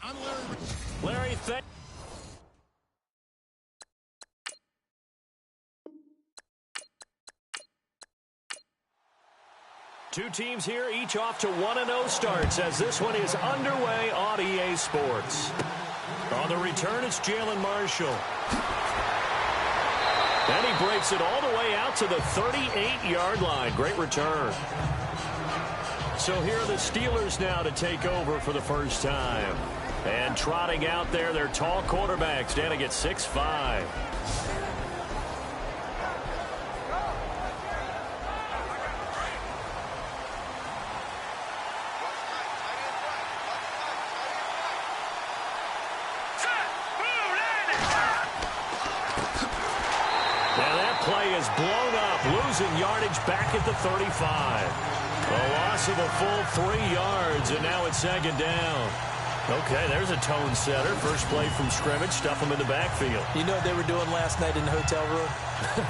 I'm Larry. Larry, two teams here, each off to 1-0 starts as this one is underway on EA Sports. On the return, it's Jalen Marshall. And he breaks it all the way out to the 38-yard line. Great return. So here are the Steelers now to take over for the first time. And trotting out there, their tall quarterback standing at 6'5". Play is blown up, losing yardage back at the 35. A loss of a full 3 yards, and now it's second down. Okay, there's a tone setter. First play from scrimmage, stuff them in the backfield. You know what they were doing last night in the hotel room?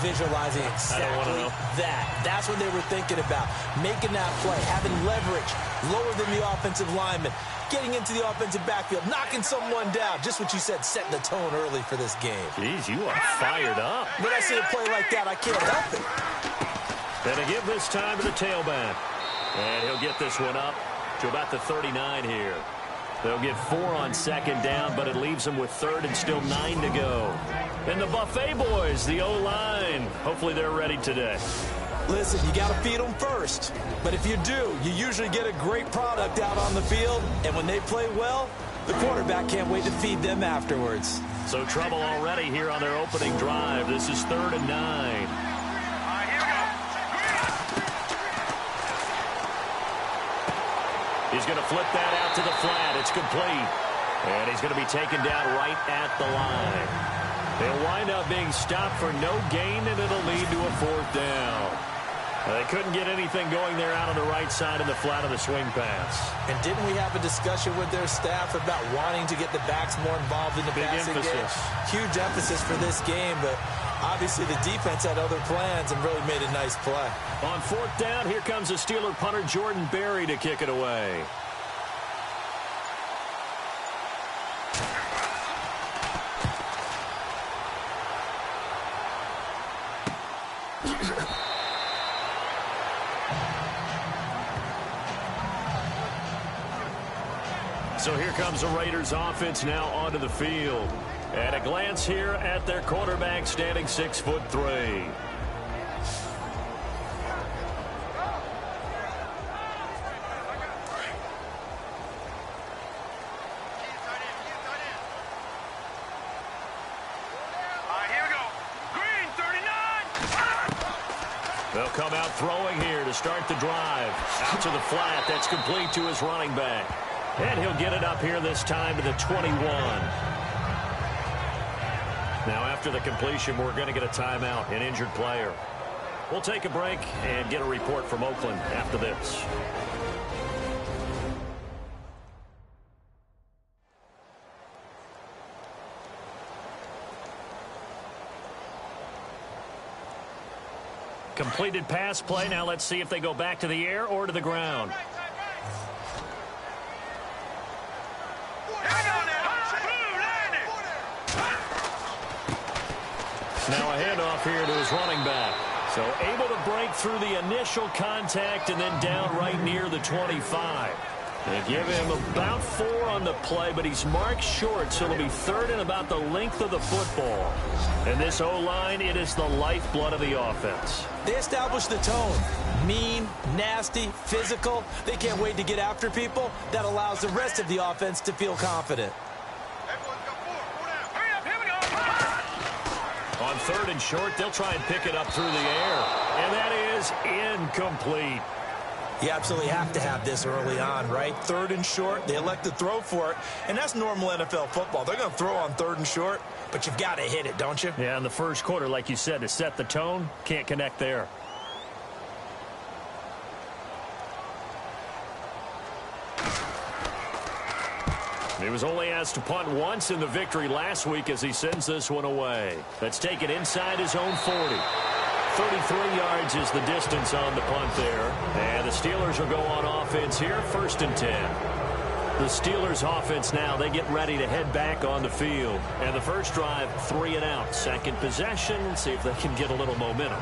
Visualizing exactly that. That's what they were thinking about. Making that play, having leverage, lower than the offensive lineman, getting into the offensive backfield, knocking someone down. Just what you said, setting the tone early for this game. Jeez, you are fired up. When I see a play like that, I can't help it. And to give this time to the tailback. And he'll get this one up to about the 39 here. They'll get 4 on second down, but it leaves them with third and still 9 to go. And the Buffet boys, the O-line, hopefully they're ready today. Listen, you got to feed them first. But if you do, you usually get a great product out on the field. And when they play well, the quarterback can't wait to feed them afterwards. So trouble already here on their opening drive. This is 3rd and 9. He's going to flip that out to the flat. It's complete. And he's going to be taken down right at the line. They'll wind up being stopped for no gain, and it'll lead to a 4th down. They couldn't get anything going there out on the right side of the flat of the swing pass. And didn't we have a discussion with their staff about wanting to get the backs more involved in the passing game? Huge emphasis for this game, but obviously the defense had other plans and really made a nice play. On 4th down, here comes the Steeler punter Jordan Berry to kick it away. So here comes the Raiders offense now onto the field. At a glance here at their quarterback standing 6'3". They'll come out throwing here to start the drive. Out to the flat. That's complete to his running back. And he'll get it up here this time to the 21. Now, after the completion, we're going to get a timeout, an injured player. We'll take a break and get a report from Oakland after this. Completed pass play. Now let's see if they go back to the air or to the ground. Now a handoff here to his running back. So able to break through the initial contact and then down right near the 25. They give him about 4 on the play, but he's marked short, so it'll be 3rd and about the length of the football. And this O-line, it is the lifeblood of the offense. They established the tone. Mean, nasty, physical. They can't wait to get after people. That allows the rest of the offense to feel confident. On 3rd and short, they'll try and pick it up through the air. And that is incomplete. You absolutely have to have this early on, right? 3rd and short, they elect to throw for it, and that's normal NFL football. They're going to throw on 3rd and short, but you've got to hit it, don't you? Yeah, in the first quarter, like you said, to set the tone, can't connect there. He was only asked to punt once in the victory last week as he sends this one away. Let's take it inside his own 40. 33 yards is the distance on the punt there. And the Steelers will go on offense here, 1st and 10. The Steelers offense now, they get ready to head back on the field. And the first drive, 3 and out. Second possession, let's see if they can get a little momentum.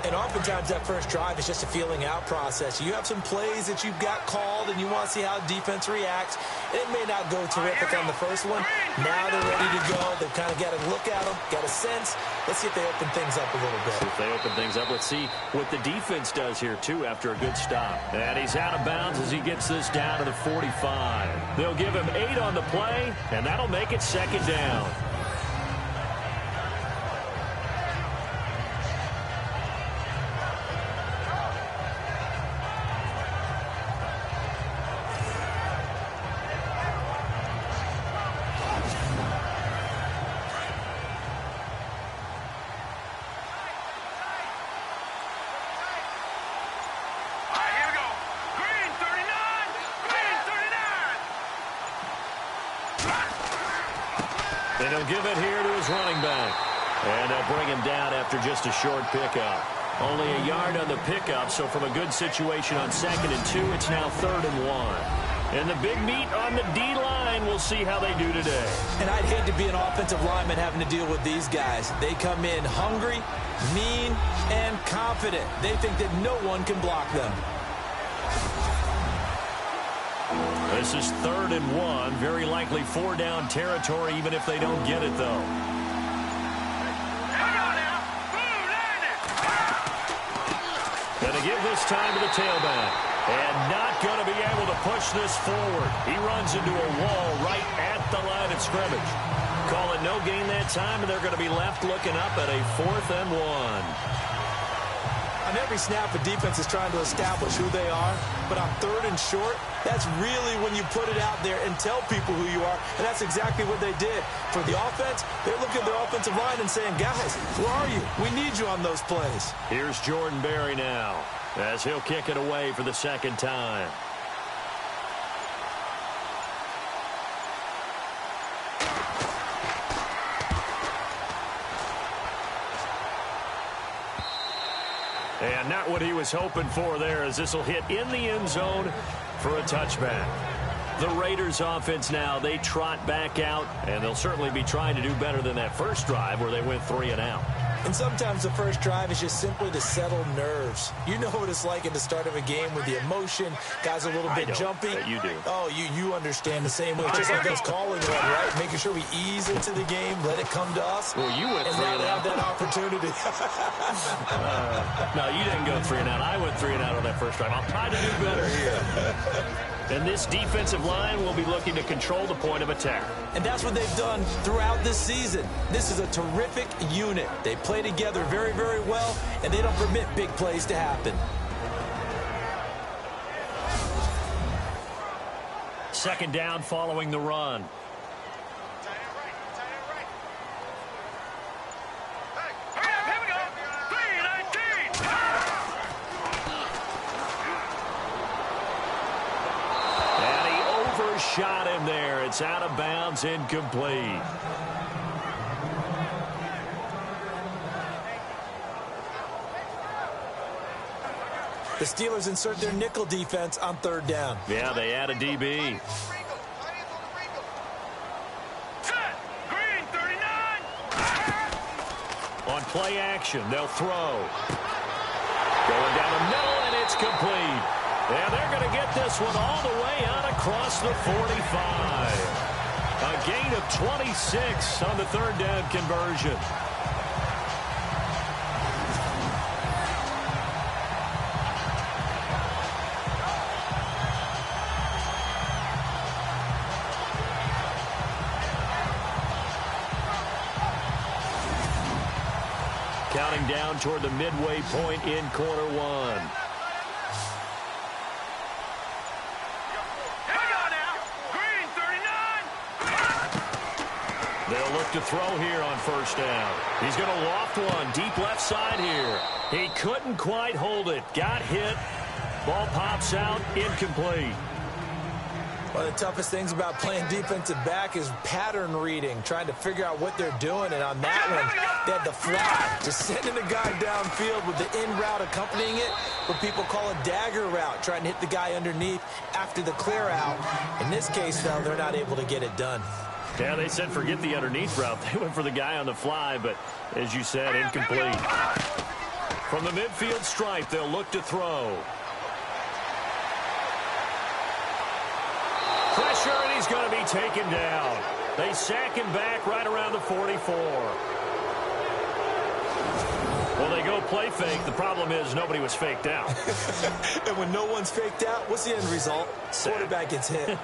And oftentimes that first drive is just a feeling out process. You have some plays that you've got called and you want to see how defense reacts. And it may not go terrific on the first one. Now they're ready to go. They've kind of got to look at them, got a sense. Let's see if they open things up a little bit. See if they open things up. Let's see what the defense does here, too, after a good stop. And he's out of bounds as he gets this down to the 45. They'll give him 8 on the play, and that'll make it second down. And he'll give it here to his running back. And they'll bring him down after just a short pickup. Only a yard on the pickup, so from a good situation on 2nd and 2, it's now 3rd and 1. And the big meat on the D-line, we'll see how they do today. And I'd hate to be an offensive lineman having to deal with these guys. They come in hungry, mean, and confident. They think that no one can block them. This is 3rd and 1. Very likely 4-down territory, even if they don't get it, though. Gonna give this time to the tailback. And not going to be able to push this forward. He runs into a wall right at the line of scrimmage. Call it no gain that time, and they're going to be left looking up at a 4th and 1. On every snap, a defense is trying to establish who they are. But on 3rd and short, that's really when you put it out there and tell people who you are. And that's exactly what they did. For the offense, they're looking at their offensive line and saying, guys, where are you? We need you on those plays. Here's Jordan Berry now as he'll kick it away for the 2nd time. And not what he was hoping for there, as this will hit in the end zone for a touchback. The Raiders offense now, they trot back out, and they'll certainly be trying to do better than that first drive where they went 3 and out. And sometimes the first drive is just simply to settle nerves. You know what it's like at the start of a game with the emotion, guys a little bit jumpy. You do. Oh, you understand the same way. Just like us calling one, right? Making sure we ease into the game, let it come to us. Well, you went 3 and out. Have that opportunity. No, you didn't go 3 and out. I went 3 and out on that first drive. I'll try to do better here. And this defensive line will be looking to control the point of attack. And that's what they've done throughout this season. This is a terrific unit. They play together very, very well, and they don't permit big plays to happen. 2nd down following the run. Shot him there. It's out of bounds, incomplete. The Steelers insert their nickel defense on 3rd down. Yeah, they add a DB. On play action, they'll throw. Going down the middle, and it's complete. And they're going to get this one all the way out across the 45. A gain of 26 on the 3rd down conversion. Counting down toward the midway point in quarter 1. They'll look to throw here on 1st down. He's going to loft one deep left side here. He couldn't quite hold it. Got hit. Ball pops out. Incomplete. One of the toughest things about playing defensive back is pattern reading, trying to figure out what they're doing. And on that one, they had the fly, just sending the guy downfield with the in route accompanying it, what people call a dagger route, trying to hit the guy underneath after the clear out. In this case, though, they're not able to get it done. Yeah, they said forget the underneath route. They went for the guy on the fly, but as you said, incomplete. From the midfield stripe, they'll look to throw. Pressure, and he's going to be taken down. They sack him back right around the 44. Well, they go play fake. The problem is nobody was faked out. And when no one's faked out, what's the end result? Quarterback gets hit.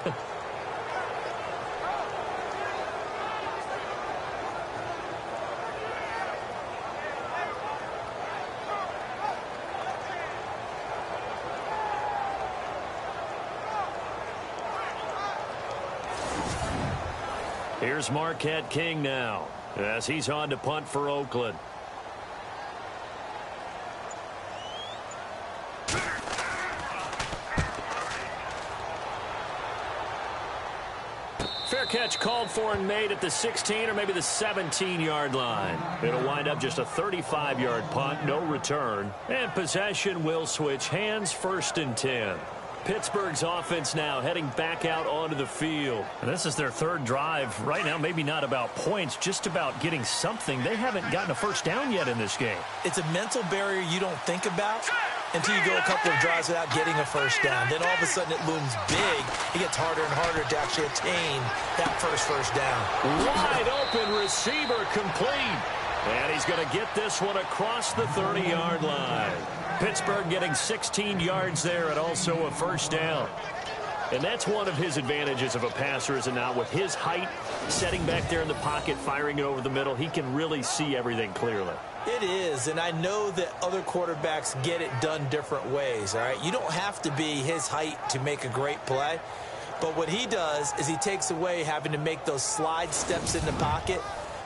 Here's Marquette King now, as he's on to punt for Oakland. Fair catch called for and made at the 16 or maybe the 17-yard line. It'll wind up just a 35-yard punt, no return. And possession will switch hands, 1st and 10. Pittsburgh's offense now heading back out onto the field. And this is their 3rd drive. Right now, maybe not about points, just about getting something. They haven't gotten a first down yet in this game. It's a mental barrier you don't think about until you go a couple of drives without getting a first down. Then all of a sudden it looms big. It gets harder and harder to actually attain that first down. Wide open receiver complete. And he's going to get this one across the 30-yard line. Pittsburgh getting 16 yards there and also a first down. And that's one of his advantages of a passer, is it not? With his height, setting back there in the pocket, firing it over the middle, he can really see everything clearly. It is, and I know that other quarterbacks get it done different ways, all right? You don't have to be his height to make a great play. But what he does is he takes away having to make those slide steps in the pocket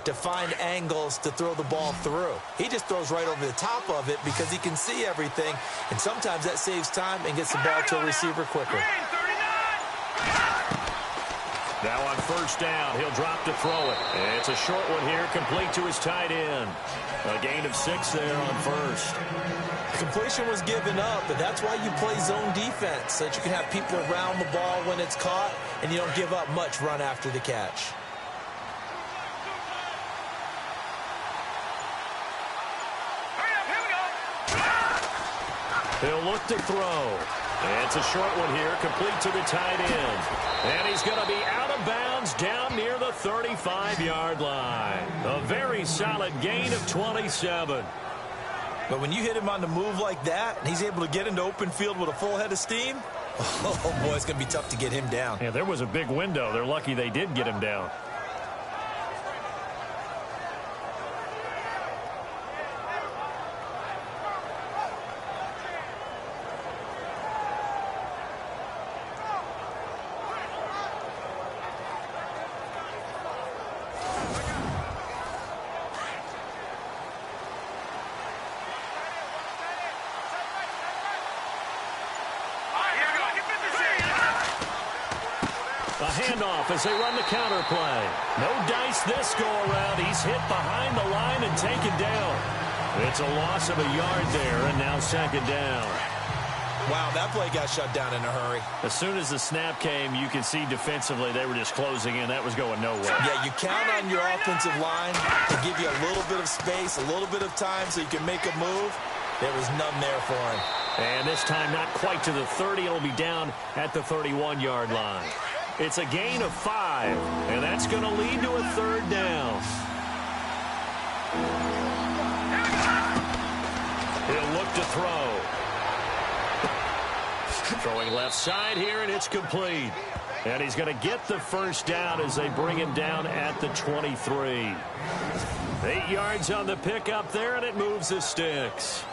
to find angles to throw the ball through. He just throws right over the top of it because he can see everything, and sometimes that saves time and gets the ball to a receiver quicker. Now on first down, he'll drop to throw it. It's a short one here, complete to his tight end. A gain of 6 there on first. Completion was given up, but that's why you play zone defense, so that you can have people around the ball when it's caught, and you don't give up much run after the catch. He'll look to throw. It's a short one here, complete to the tight end. And he's going to be out of bounds down near the 35-yard line. A very solid gain of 27. But when you hit him on the move like that, and he's able to get into open field with a full head of steam, oh boy, it's going to be tough to get him down. Yeah, there was a big window. They're lucky they did get him down. A handoff as they run the counter play. No dice this go-around. He's hit behind the line and taken down. It's a loss of a yard there, and now 2nd down. Wow, that play got shut down in a hurry. As soon as the snap came, you could see defensively they were just closing in. That was going nowhere. Yeah, you count on your offensive line to give you a little bit of space, a little bit of time so you can make a move. There was none there for him. And this time not quite to the 30. It'll be down at the 31-yard line. It's a gain of 5, and that's going to lead to a 3rd down. He'll look to throw. Throwing left side here, and it's complete. And he's going to get the first down as they bring him down at the 23. 8 yards on the pickup there, and it moves the sticks.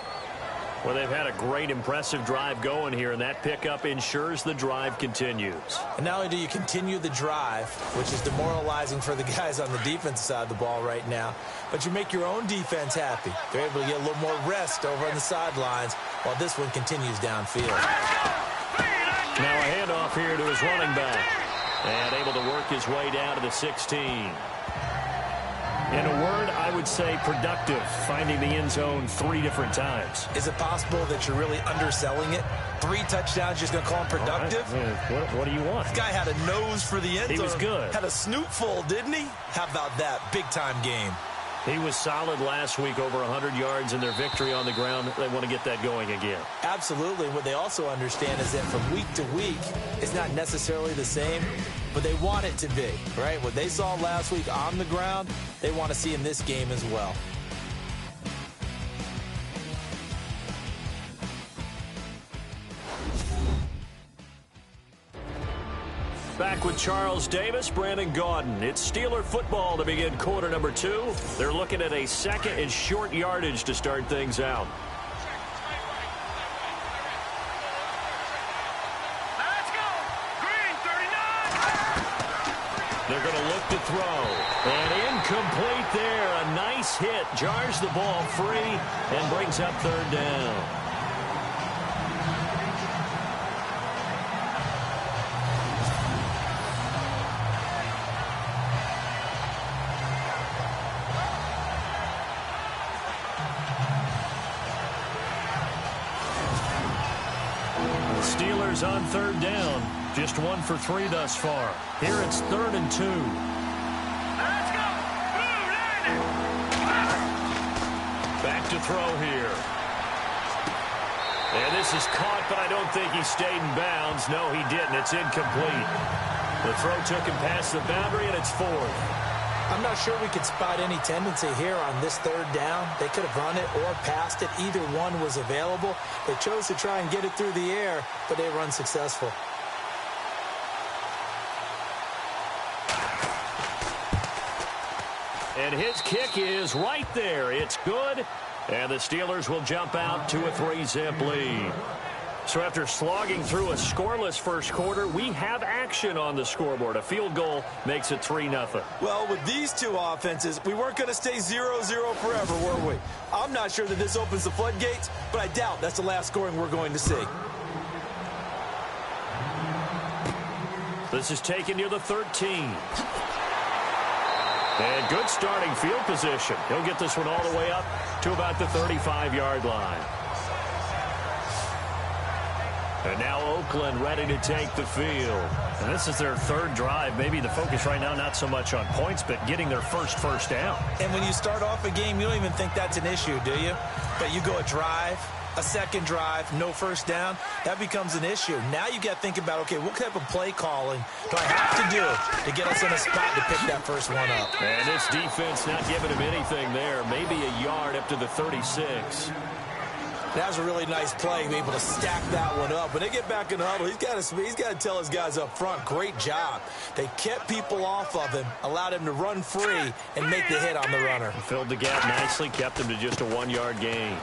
Well, they've had a great, impressive drive going here, and that pickup ensures the drive continues. And not only do you continue the drive, which is demoralizing for the guys on the defensive side of the ball right now, but you make your own defense happy. They're able to get a little more rest over on the sidelines while this one continues downfield. Now a handoff here to his running back. And able to work his way down to the 16. In a word, I would say productive, finding the end zone 3 different times. Is it possible that you're really underselling it? 3 touchdowns, just going to call him productive? Right. What do you want? This guy had a nose for the end zone. He was good. Had a snoot full, didn't he? How about that? Big-time game. He was solid last week, over 100 yards in their victory on the ground. They want to get that going again. Absolutely. What they also understand is that from week to week, it's not necessarily the same, but they want it to be, right? What they saw last week on the ground, they want to see in this game as well. Back with Charles Davis, Brandon Gaudin. It's Steeler football to begin quarter number 2. They're looking at a second and short yardage to start things out. Let's go! Green 39! They're going to look to throw. And incomplete there. A nice hit. Jars the ball free and brings up third down. Steelers on third down. Just 1 for 3 thus far. Here it's 3rd and 2. Let's go! Blue line! Back to throw here. And this is caught, but I don't think he stayed in bounds. No, he didn't. It's incomplete. The throw took him past the boundary, and it's 4th. I'm not sure we could spot any tendency here on this 3rd down. They could have run it or passed it. Either one was available. They chose to try and get it through the air, but they were unsuccessful. And his kick is right there. It's good. And the Steelers will jump out to a 3-zip lead. So after slogging through a scoreless first quarter, we have action on the scoreboard. A field goal makes it 3-0. Well, with these two offenses, we weren't going to stay 0-0 forever, were we? I'm not sure that this opens the floodgates, but I doubt that's the last scoring we're going to see. This is taken near the 13. And good starting field position. He'll get this one all the way up to about the 35-yard line. And now Oakland ready to take the field. And this is their 3rd drive. Maybe the focus right now not so much on points, but getting their first down. And when you start off a game, you don't even think that's an issue, do you? But you go a drive, a second drive, no first down, that becomes an issue. Now you got to think about, okay, what type of play calling do I have to do to get us in a spot to pick that first one up? And this defense not giving him anything there. Maybe a yard up to the 36. That was a really nice play, be able to stack that one up. When they get back in the huddle, he's got to tell his guys up front, great job. They kept people off of him, allowed him to run free and make the hit on the runner. Filled the gap nicely, kept him to just a 1-yard gain.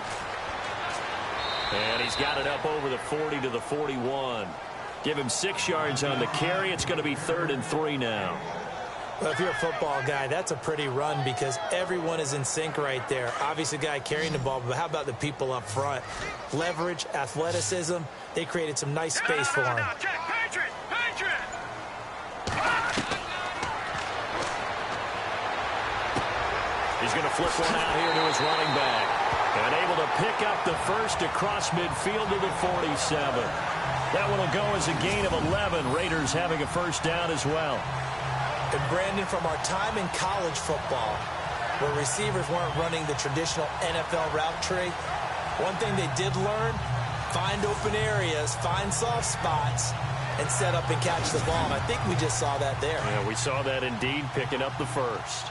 And he's got it up over the 40 to the 41. Give him 6 yards on the carry. It's going to be 3rd and 3 now. Well, if you're a football guy, that's a pretty run because everyone is in sync right there. Obviously, the guy carrying the ball, but how about the people up front? Leverage, athleticism, they created some nice space for him. He's going to flip one out here to his running back. And able to pick up the first across midfield to the 47. That one will go as a gain of 11. Raiders having a first down as well. And Brandon, from our time in college football, where receivers weren't running the traditional NFL route tree, one thing they did learn, find open areas, find soft spots, and set up and catch the ball. And I think we just saw that there. Yeah, we saw that indeed, picking up the first.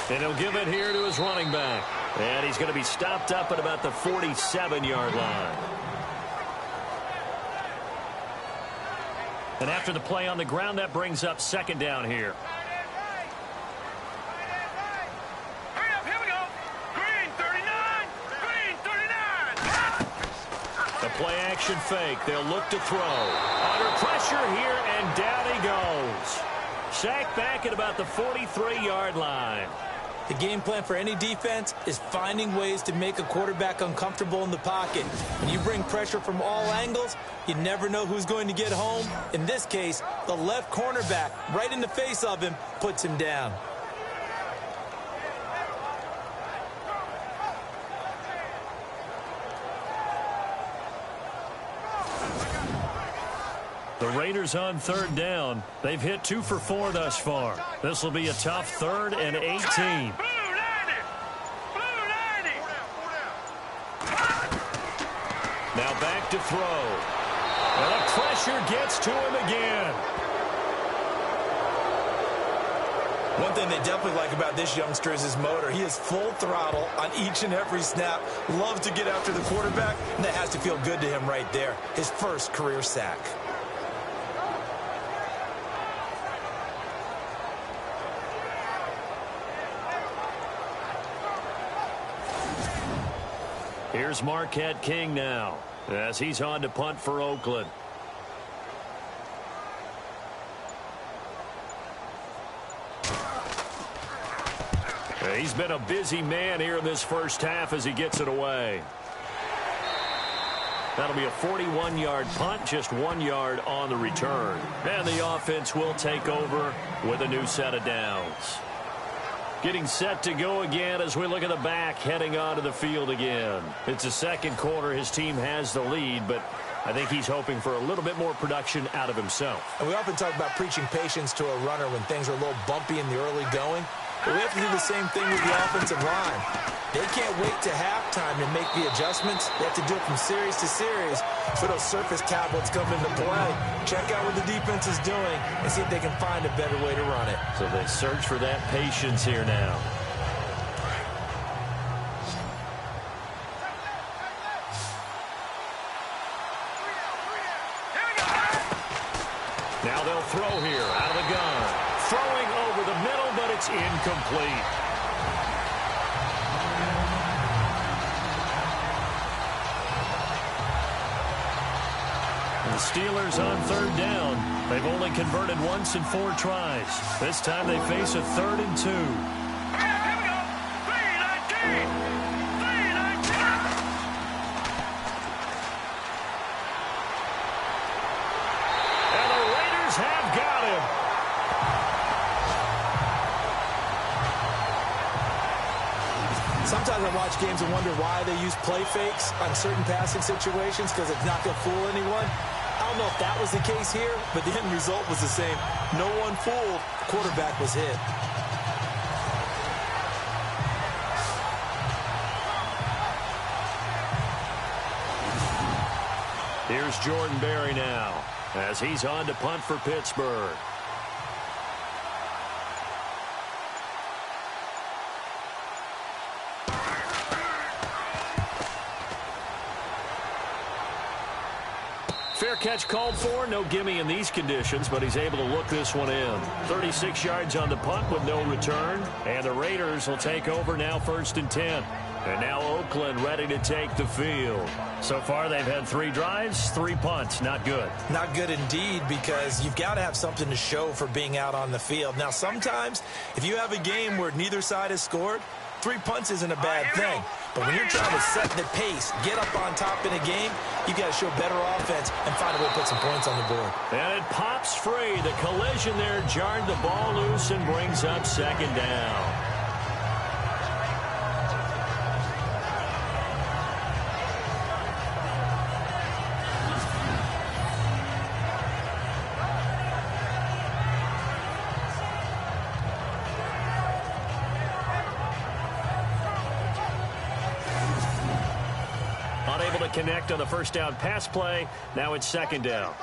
And he'll give it here to his running back. And he's going to be stopped up at about the 47-yard line. And after the play on the ground, that brings up 2nd down here. Hurry up, here we go. Green 39. Green 39. The play action fake. They'll look to throw. Under pressure here, and down he goes. Sacked back at about the 43-yard line. The game plan for any defense is finding ways to make a quarterback uncomfortable in the pocket. When you bring pressure from all angles, you never know who's going to get home. In this case, the left cornerback, right in the face of him, puts him down. The Raiders on third down. They've hit 2 for 4 thus far. This will be a tough 3rd and 18. Now back to throw. And the pressure gets to him again. One thing they definitely like about this youngster is his motor. He is full throttle on each and every snap. Loves to get after the quarterback, and that has to feel good to him right there. His first career sack. Here's Marquette King now as he's on to punt for Oakland. He's been a busy man here in this first half as he gets it away. That'll be a 41-yard punt, just 1 yard on the return. And the offense will take over with a new set of downs. Getting set to go again as we look at the back heading onto the field again. It's the second quarter. His team has the lead, but I think he's hoping for a little bit more production out of himself. And we often talk about preaching patience to a runner when things are a little bumpy in the early going. But we have to do the same thing with the offensive line. They can't wait to halftime to make the adjustments. They have to do it from series to series. So those surface tablets come into play. Check out what the defense is doing and see if they can find a better way to run it. So they search for that patience here now. Now they'll throw here out of the gun. Throwing over the middle, but it's incomplete. The Steelers on third down. They've only converted once in 4 tries. This time they face a 3rd and 2. Here we go. 3-19. 3-19. And the Raiders have got him. Sometimes I watch games and wonder why they use play fakes on certain passing situations because it's not going to fool anyone. I don't know if that was the case here, but the end result was the same. No one fooled. The quarterback was hit. Here's Jordan Berry now as he's on to punt for Pittsburgh. Fair catch called for. No gimme in these conditions, but he's able to look this one in. 36 yards on the punt with no return. And the Raiders will take over now 1st and 10. And now Oakland ready to take the field. So far they've had 3 drives, 3 punts. Not good. Not good indeed, because you've got to have something to show for being out on the field. Now, sometimes if you have a game where neither side has scored, 3 punts isn't a bad thing. But when you're trying to set the pace, get up on top in a game, you got to show better offense and find a way to put some points on the board. And it pops free. The collision there jarred the ball loose and brings up 2nd down. Unable to connect on the first down pass play. Now it's 2nd down.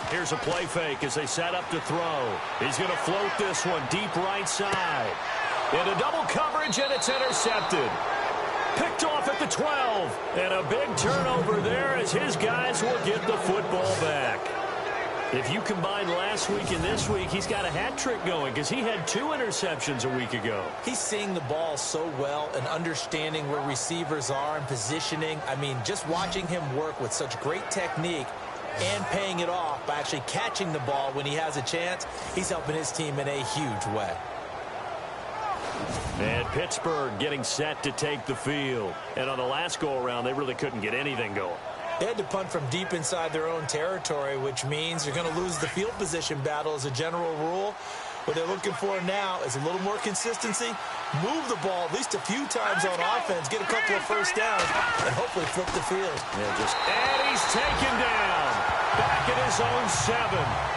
Here's a play fake as they set up to throw. He's going to float this one deep right side. Into double coverage, and it's intercepted. Picked off at the 12. And a big turnover there as his guys will get the football back. If you combine last week and this week, he's got a hat trick going because he had 2 interceptions a week ago. He's seeing the ball so well and understanding where receivers are and positioning. I mean, just watching him work with such great technique, and paying it off by actually catching the ball when he has a chance. He's helping his team in a huge way. And Pittsburgh getting set to take the field. And on the last go-around, they really couldn't get anything going. They had to punt from deep inside their own territory, which means you're going to lose the field position battle as a general rule. What they're looking for now is a little more consistency, move the ball at least a few times on offense, get a couple of first downs, and hopefully flip the field. And he's taken down back at his own 7.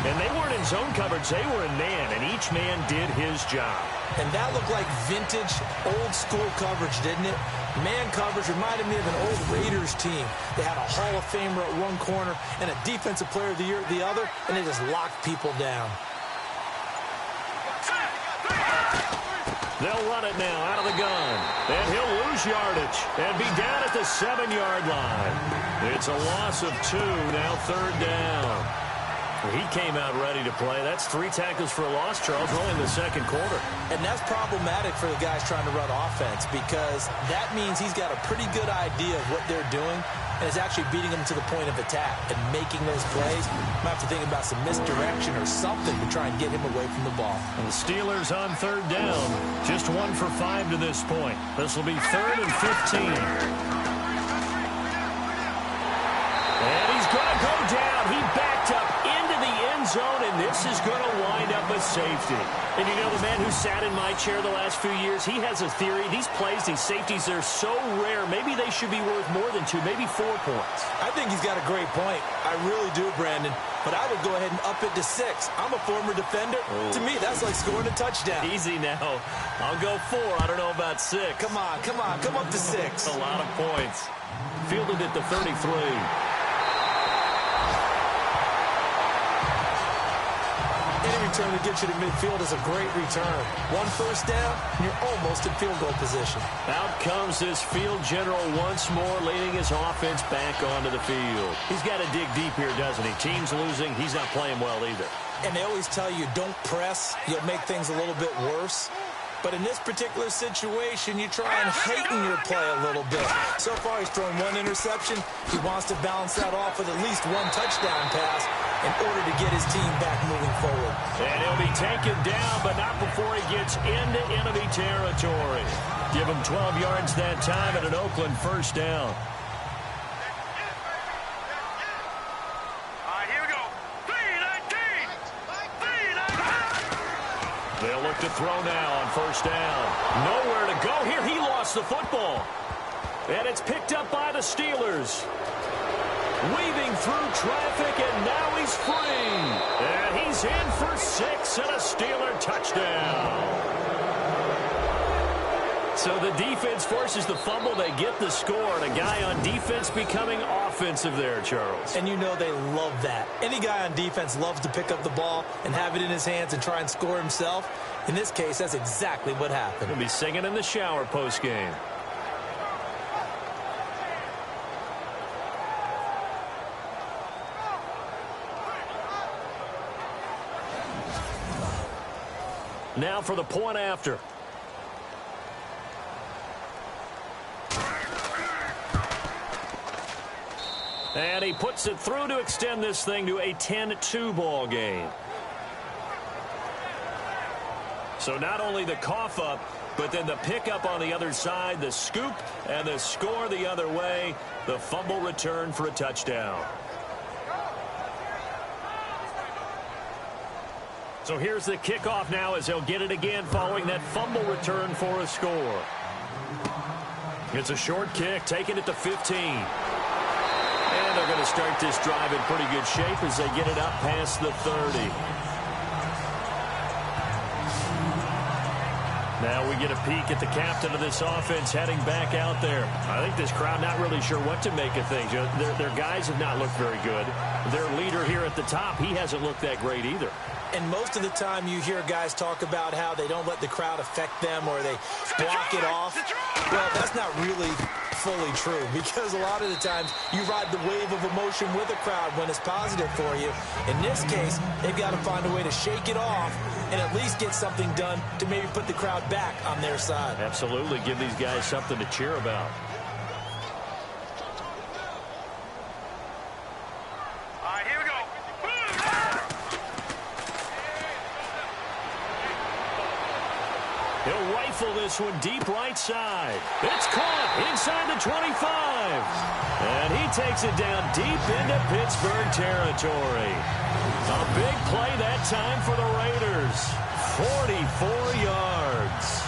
And they weren't in zone coverage. They were in man, and each man did his job. And that looked like vintage, old-school coverage, didn't it? Man coverage reminded me of an old Raiders team. They had a Hall of Famer at one corner and a Defensive Player of the Year at the other, and they just locked people down. They'll run it now out of the gun. And he'll lose yardage and be down at the 7-yard line. It's a loss of 2, now 3rd down. He came out ready to play. That's 3 tackles for a loss, Charles. We're only in the 2nd quarter. And that's problematic for the guys trying to run offense because that means he's got a pretty good idea of what they're doing and is actually beating them to the point of attack and making those plays. Might have to think about some misdirection or something to try and get him away from the ball. And the Steelers on 3rd down. Just 1 for 5 to this point. This will be 3rd and 15. And he's going to go down. He backed up into the end zone, and this is going to wind up a safety. And you know, the man who sat in my chair the last few years, he has a theory. These plays, these safeties, they're so rare. Maybe they should be worth more than 2, maybe 4 points. I think he's got a great point. I really do, Brandon. But I would go ahead and up it to 6. I'm a former defender. To me, that's like scoring a touchdown. Easy now. I'll go 4. I don't know about 6. Come on. Come up to 6. A lot of points. Fielded at the 33. Return to get you to midfield is a great return. 1 first down, and you're almost in field goal position. Out comes this field general once more, leading his offense back onto the field. He's got to dig deep here, doesn't he? Team's losing. He's not playing well either. And they always tell you, don't press. You'll make things a little bit worse. But in this particular situation, you try and heighten your play a little bit. So far, he's thrown 1 interception. He wants to balance that off with at least 1 touchdown pass in order to get his team back moving forward. And he'll be taken down, but not before he gets into enemy territory. Give him 12 yards that time at an Oakland first down. They'll look to throw now on first down. Nowhere to go here. He lost the football. And it's picked up by the Steelers. Weaving through traffic, and now he's free. And he's in for 6 and a Steeler touchdown. So the defense forces the fumble. They get the score, and a guy on defense becoming offensive there, Charles. And you know they love that. Any guy on defense loves to pick up the ball and have it in his hands and try and score himself. In this case, that's exactly what happened. He'll be singing in the shower post-game. Now for the point after. And he puts it through to extend this thing to a 10-2 ball game. So not only the cough up, but then the pickup on the other side, the scoop, and the score the other way. The fumble return for a touchdown. So here's the kickoff now as they'll get it again following that fumble return for a score. It's a short kick, taking it to 15. And they're going to start this drive in pretty good shape as they get it up past the 30. Now we get a peek at the captain of this offense heading back out there. I think this crowd not really sure what to make of things. Their guys have not looked very good. Their leader here at the top, he hasn't looked that great either. And most of the time you hear guys talk about how they don't let the crowd affect them or they block it off. Well, that's not really fully true because a lot of the times you ride the wave of emotion with a crowd when it's positive for you. In this case, they've got to find a way to shake it off and at least get something done to maybe put the crowd back on their side. Absolutely. Give these guys something to cheer about. rifle this one deep right side. It's caught inside the 25. And he takes it down deep into Pittsburgh territory. A big play that time for the Raiders. 44 yards.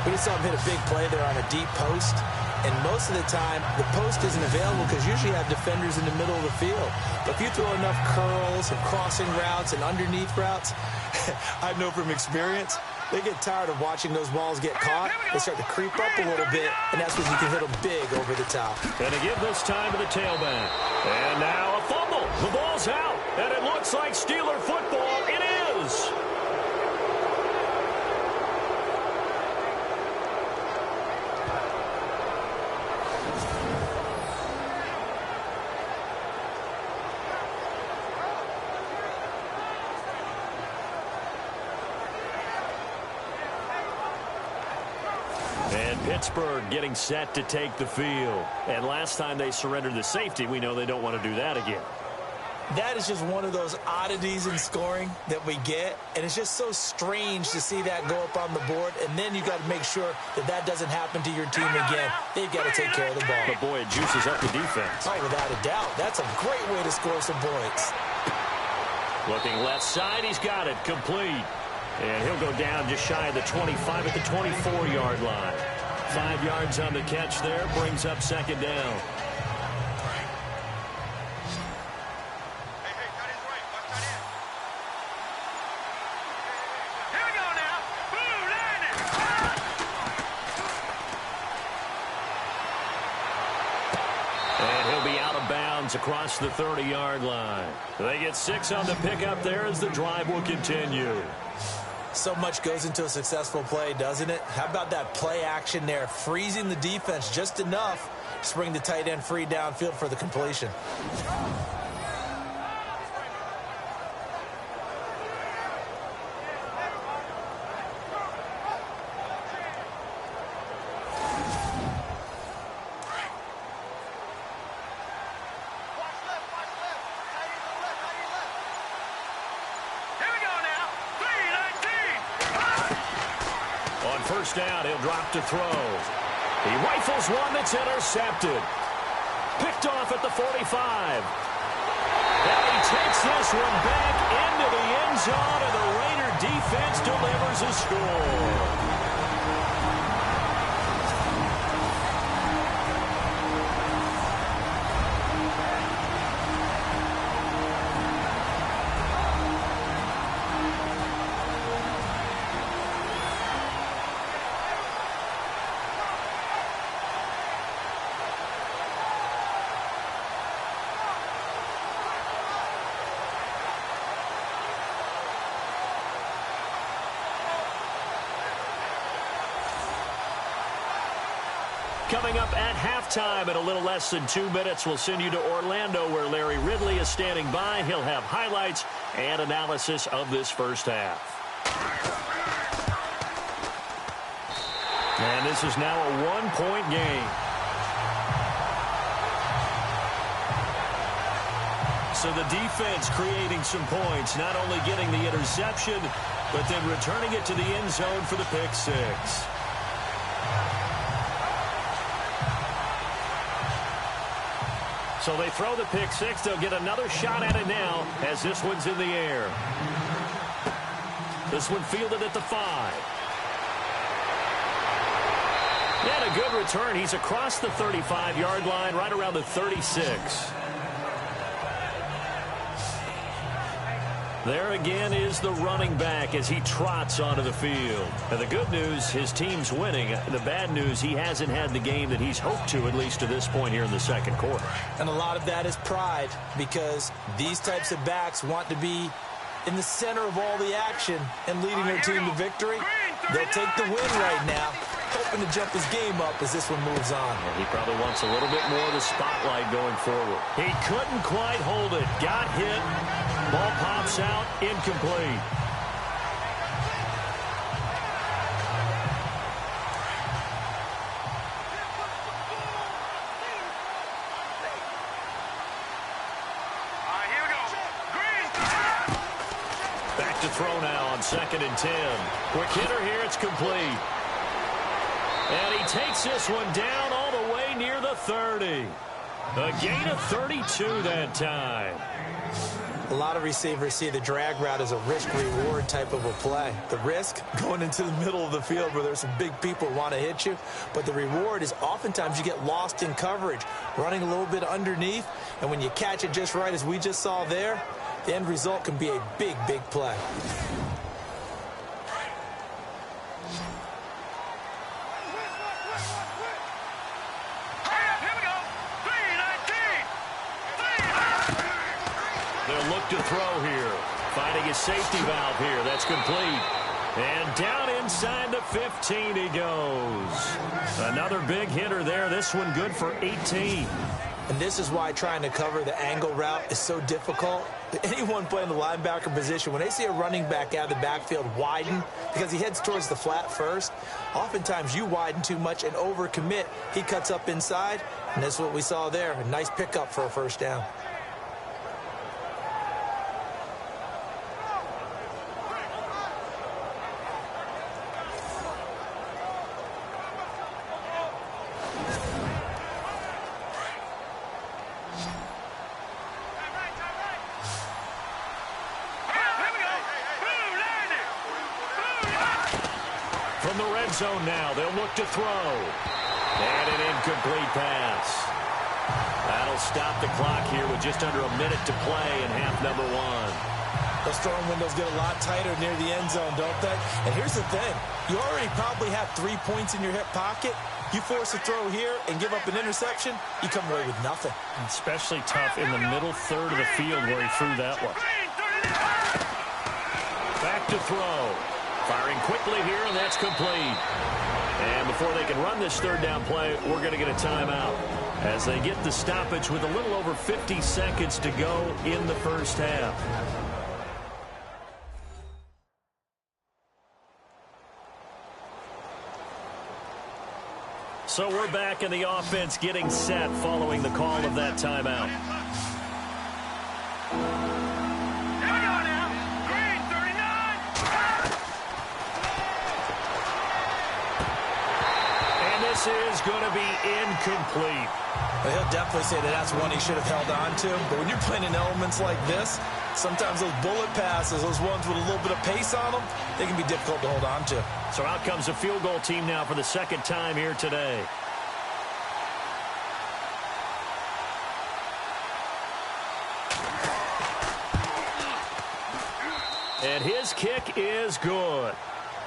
We just saw him hit a big play there on a deep post. And most of the time, the post isn't available because usually you have defenders in the middle of the field. But if you throw enough curls and crossing routes and underneath routes, I know from experience, they get tired of watching those balls get caught. They start to creep up a little bit, and that's when you can hit them big over the top. Going to give this time to the tailback. And now a fumble. The ball's out, and it looks like Steeler football. It is. Pittsburgh getting set to take the field. And last time they surrendered the safety, we know they don't want to do that again. That is just one of those oddities in scoring that we get. And it's just so strange to see that go up on the board. And then you got to make sure that that doesn't happen to your team again. They've got to take care of the ball. But, boy, it juices up the defense. Oh, without a doubt. That's a great way to score some points. Looking left side, he's got it. Complete. And he'll go down just shy of the 25 at the 24-yard line. 5 yards on the catch there, brings up second down. Here we go now. Boom, landing. And he'll be out of bounds across the 30-yard line. They get 6 on the pickup there as the drive will continue. So much goes into a successful play, doesn't it? How about that play action there, freezing the defense just enough to bring the tight end free downfield for the completion. First down, he'll drop to throw. He rifles one that's intercepted. Picked off at the 45. And he takes this one back into the end zone, and the Raider defense delivers a score. Coming up at halftime in a little less than 2 minutes, we'll send you to Orlando where Larry Ridley is standing by. He'll have highlights and analysis of this first half. And this is now a one-point game. So the defense creating some points, not only getting the interception, but then returning it to the end zone for the pick six. So they throw the pick six. They'll get another shot at it now as this one's in the air. This one fielded at the 5. And a good return. He's across the 35-yard line, right around the 36. There again is the running back as he trots onto the field. And the good news, his team's winning. The bad news, he hasn't had the game that he's hoped to, at least to this point here in the second quarter. And a lot of that is pride, because these types of backs want to be in the center of all the action and leading their team to victory. They'll take the win right now, hoping to jump his game up as this one moves on. And he probably wants a little bit more of the spotlight going forward. He couldn't quite hold it. Got hit. Ball pops out, incomplete. Here we go. Green. Back to throw now on 2nd and 10. Quick hitter here, it's complete. And he takes this one down all the way near the 30. A gain of 32 that time. A lot of receivers see the drag route as a risk-reward type of a play. The risk, going into the middle of the field where there's some big people who want to hit you. But the reward is oftentimes you get lost in coverage, running a little bit underneath. And when you catch it just right, as we just saw there, the end result can be a big, big play. To throw here. Finding his safety valve here. That's complete. And down inside the 15 he goes. Another big hitter there. This one good for 18. And this is why trying to cover the angle route is so difficult. Anyone playing the linebacker position, when they see a running back out of the backfield widen, because he heads towards the flat first, oftentimes you widen too much and overcommit. He cuts up inside, and that's what we saw there. A nice pickup for a first down. From the red zone now, they'll look to throw. And an incomplete pass. That'll stop the clock here with just under a minute to play in half number one. Those throwing windows get a lot tighter near the end zone, don't they? And here's the thing. You already probably have 3 points in your hip pocket. You force a throw here and give up an interception, you come away with nothing. Especially tough in the middle third of the field where he threw that one. Back to throw. Firing quickly here, and that's complete. And before they can run this third down play, we're going to get a timeout as they get the stoppage with a little over 50 seconds to go in the first half. So we're back in the offense getting set following the call of that timeout. This is going to be incomplete. Well, he'll definitely say that that's one he should have held on to. But when you're playing in elements like this, sometimes those bullet passes, those ones with a little bit of pace on them, they can be difficult to hold on to. So out comes the field goal team now for the second time here today. And his kick is good.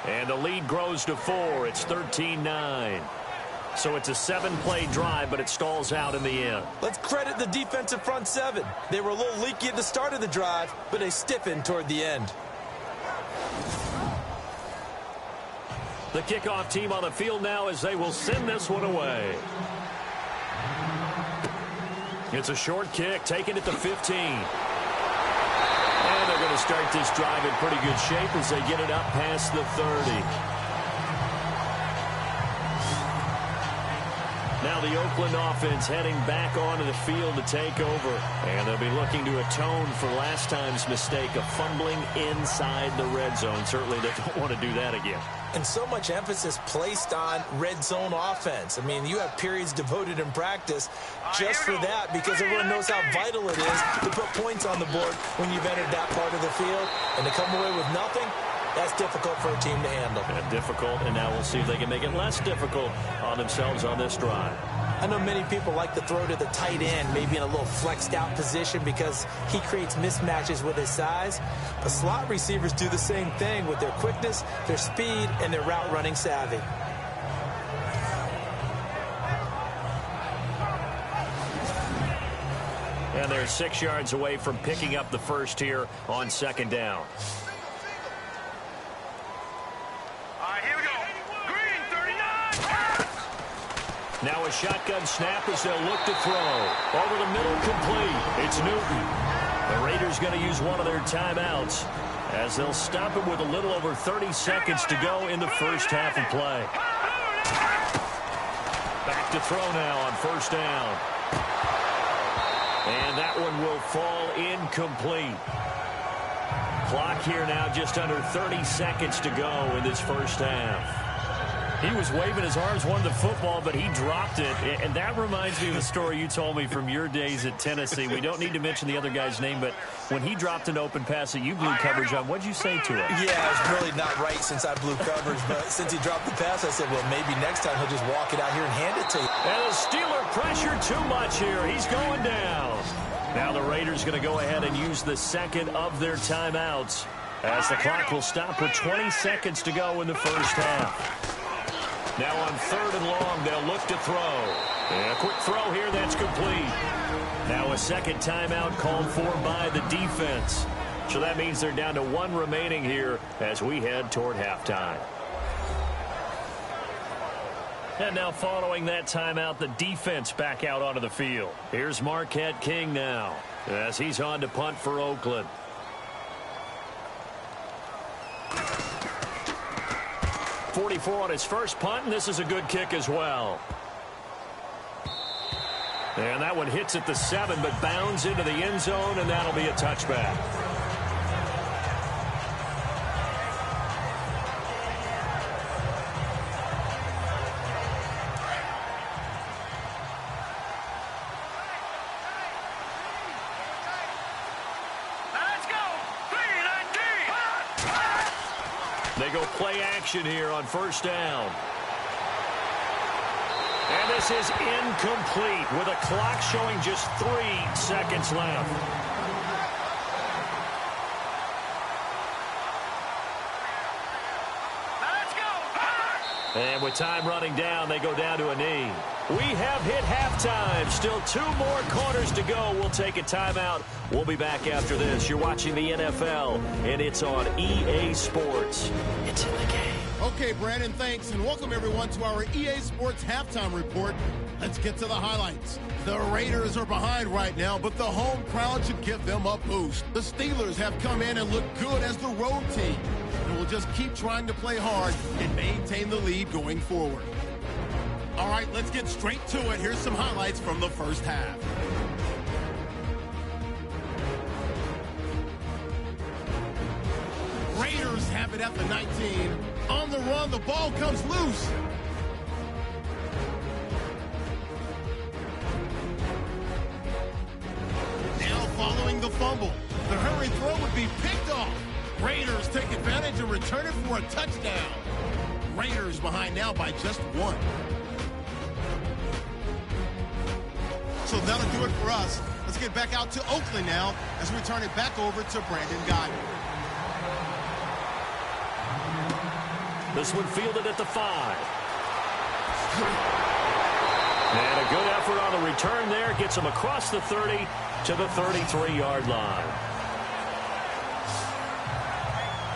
And the lead grows to 4. It's 13-9. So it's a 7-play drive, but it stalls out in the end. Let's credit the defensive front 7. They were a little leaky at the start of the drive, but they stiffened toward the end. The kickoff team on the field now as they will send this one away. It's a short kick, taken at the 15. And they're going to start this drive in pretty good shape as they get it up past the 30. Now the Oakland offense heading back onto the field to take over. And they'll be looking to atone for last time's mistake of fumbling inside the red zone. Certainly they don't want to do that again. And so much emphasis placed on red zone offense. I mean, you have periods devoted in practice just for that because everyone knows how vital it is to put points on the board when you've entered that part of the field. And to come away with nothing, that's difficult for a team to handle. And difficult, and now we'll see if they can make it less difficult on themselves on this drive. I know many people like to throw to the tight end, maybe in a little flexed out position because he creates mismatches with his size. But slot receivers do the same thing with their quickness, their speed, and their route running savvy. And they're 6 yards away from picking up the first here on second down. Now a shotgun snap as they'll look to throw. Over the middle, complete. It's Newton. The Raiders going to use one of their timeouts as they'll stop him with a little over 30 seconds to go in the first half of play. Back to throw now on first down. And that one will fall incomplete. Clock here now just under 30 seconds to go in this first half. He was waving his arms, wanted the football, but he dropped it. And that reminds me of a story you told me from your days at Tennessee. We don't need to mention the other guy's name, but when he dropped an open pass that you blew coverage on, what did you say to him? Yeah, it's really not right since I blew coverage, but since he dropped the pass, I said, well, maybe next time he'll just walk it out here and hand it to you. And the Steeler pressure too much here. He's going down. Now the Raiders going to go ahead and use the second of their timeouts as the clock will stop with 20 seconds to go in the first half. Now on 3rd and long, they'll look to throw. And a quick throw here, that's complete. Now a second timeout called for by the defense. So that means they're down to 1 remaining here as we head toward halftime. And now following that timeout, the defense back out onto the field. Here's Marquette King now as he's on to punt for Oakland. .44 on his first punt, and this is a good kick as well. And that one hits at the 7, but bounds into the end zone, and that'll be a touchback. They go play action here on first down. And this is incomplete with a clock showing just 3 seconds left. And with time running down, they go down to a knee. We have hit halftime. Still 2 more quarters to go. We'll take a timeout. We'll be back after this. You're watching the NFL, and it's on EA Sports. It's in the game. Okay, Brandon, thanks, and welcome everyone to our EA Sports Halftime Report. Let's get to the highlights. The Raiders are behind right now, but the home crowd should give them a boost. The Steelers have come in and look good as the road team, and will just keep trying to play hard and maintain the lead going forward. All right, let's get straight to it. Here's some highlights from the first half. Raiders have it at the 19. On the run, the ball comes loose. Now following the fumble, the hurry throw would be picked off. Raiders take advantage and return it for a touchdown. Raiders behind now by just 1. So that'll do it for us. Let's get back out to Oakland now as we turn it back over to Brandon Gaudin. This one fielded at the 5. And a good effort on the return there. Gets him across the 30 to the 33-yard line.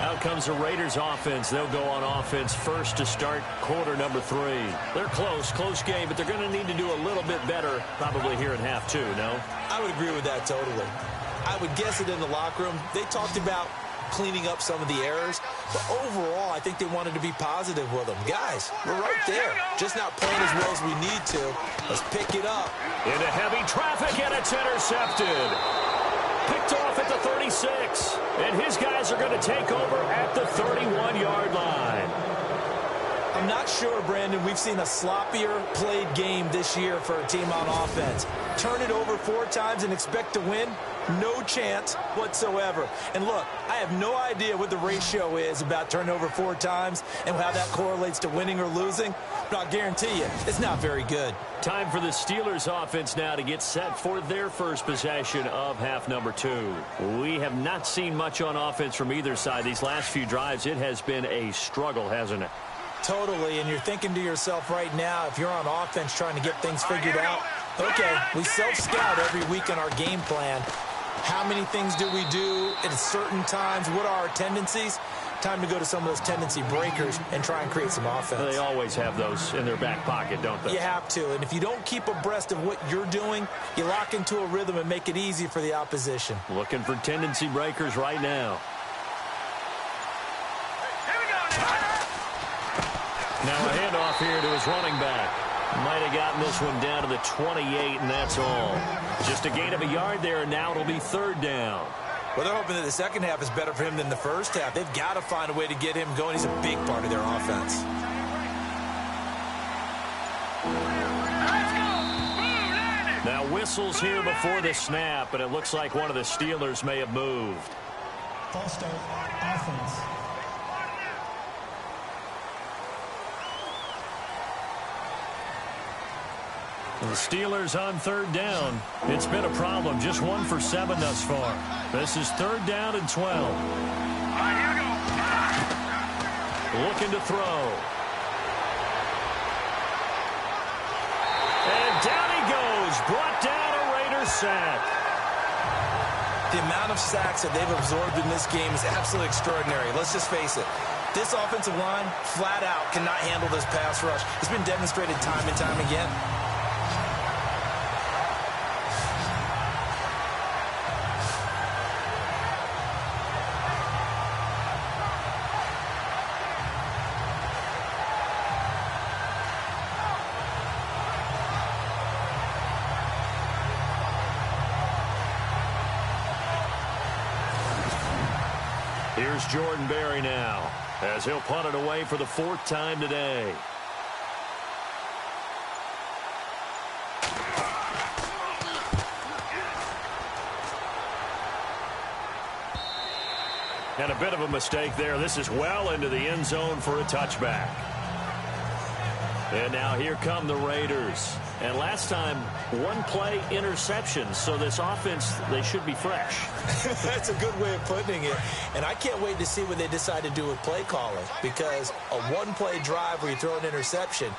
Out comes the Raiders offense. They'll go on offense first to start quarter number 3. They're close game, but they're going to need to do a little bit better probably here in half 2, no? I would agree with that totally. I would guess it in the locker room. They talked about cleaning up some of the errors, but overall, I think they wanted to be positive with them. Guys, we're right there. Just not playing as well as we need to. Let's pick it up. Into heavy traffic, and it's intercepted. Picked off at the 36, and his guys are going to take over at the 31-yard line. I'm not sure, Brandon, we've seen a sloppier played game this year for a team on offense. Turn it over 4 times and expect to win? No chance whatsoever. And look, I have no idea what the ratio is about turning over 4 times and how that correlates to winning or losing, but I'll guarantee you, it's not very good. Time for the Steelers offense now to get set for their first possession of half number 2. We have not seen much on offense from either side. These last few drives, it has been a struggle, hasn't it? Totally, and you're thinking to yourself right now, if you're on offense trying to get things figured out, okay, we self-scout every week in our game plan. How many things do we do at certain times? What are our tendencies? Time to go to some of those tendency breakers and try and create some offense. They always have those in their back pocket, don't they? You have to, and if you don't keep abreast of what you're doing, you lock into a rhythm and make it easy for the opposition. Looking for tendency breakers right now. Now a handoff here to his running back. Might have gotten this one down to the 28, and that's all. Just a gain of a yard there, and now it'll be 3rd down. Well, they're hoping that the second half is better for him than the first half. They've got to find a way to get him going. He's a big part of their offense. Now whistles here before the snap, and it looks like one of the Steelers may have moved. False start, offense. The Steelers on third down. It's been a problem. Just 1 for 7 thus far. This is third down and 12. Looking to throw. And down he goes. Brought down a Raiders sack. The amount of sacks that they've absorbed in this game is absolutely extraordinary. Let's just face it. This offensive line, flat out, cannot handle this pass rush. It's been demonstrated time and time again. Here's Jordan Berry now, as he'll punt it away for the 4th time today. And a bit of a mistake there. This is well into the end zone for a touchback. And now here come the Raiders. And last time, 1 play interception. So this offense, they should be fresh. That's a good way of putting it. And I can't wait to see what they decide to do with play calling. Because a 1-play drive where you throw an interception,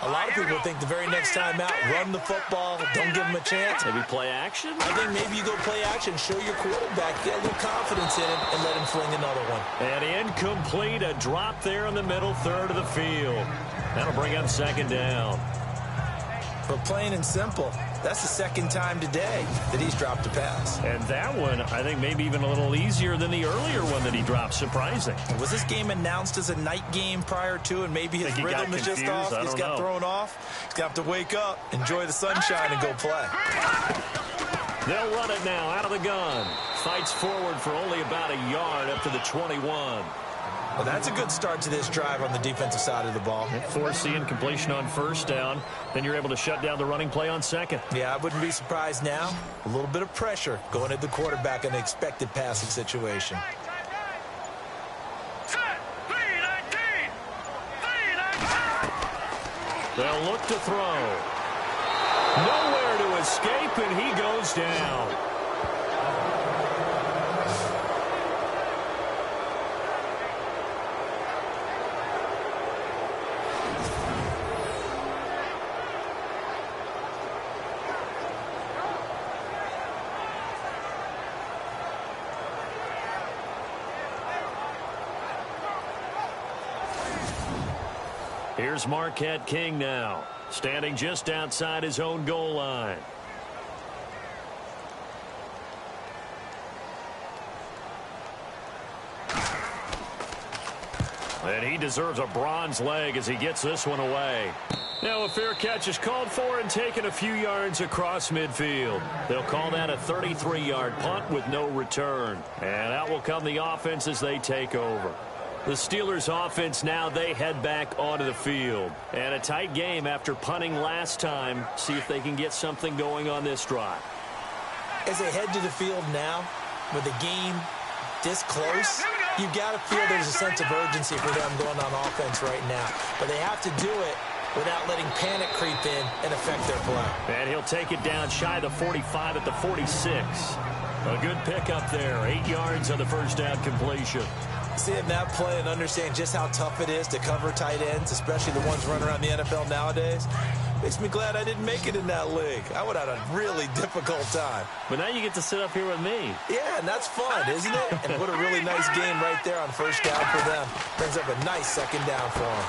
a lot of people think the very next time out, run the football, don't give them a chance. Maybe play action? I think maybe you go play action, show your quarterback, get a little confidence in him, and let him fling another one. And incomplete, a drop there in the middle third of the field. That'll bring up 2nd down. But plain and simple, that's the 2nd time today that he's dropped a pass. And that one, I think, maybe even a little easier than the earlier one that he dropped. Surprising. Was this game announced as a night game prior to, and maybe his rhythm is just off? He's got thrown off. He's got to wake up, enjoy the sunshine, and go play. They'll run it now out of the gun. Fights forward for only about a yard up to the 21. Well, that's a good start to this drive on the defensive side of the ball. Forcing completion on 1st down. Then you're able to shut down the running play on 2nd. Yeah, I wouldn't be surprised now. A little bit of pressure going at the quarterback in an expected passing situation. They'll look to throw. Nowhere to escape, and he goes down. Here's Marquette King now, standing just outside his own goal line. And he deserves a bronze leg as he gets this one away. Now a fair catch is called for and taken a few yards across midfield. They'll call that a 33-yard punt with no return. And out will come the offense as they take over. The Steelers offense now, they head back onto the field. And a tight game after punting last time. See if they can get something going on this drive. As they head to the field now, with the game this close, you've got to feel there's a sense of urgency for them going on offense right now. But they have to do it without letting panic creep in and affect their play. And he'll take it down shy of the 45 at the 46. A good pickup there. 8 yards on the 1st down completion. Seeing that play and understand just how tough it is to cover tight ends, especially the ones running around the NFL nowadays, makes me glad I didn't make it in that league. I would have had a really difficult time. But now you get to sit up here with me. Yeah, and that's fun, isn't it? And what a really nice game right there on 1st down for them. Brings up a nice 2nd down for him.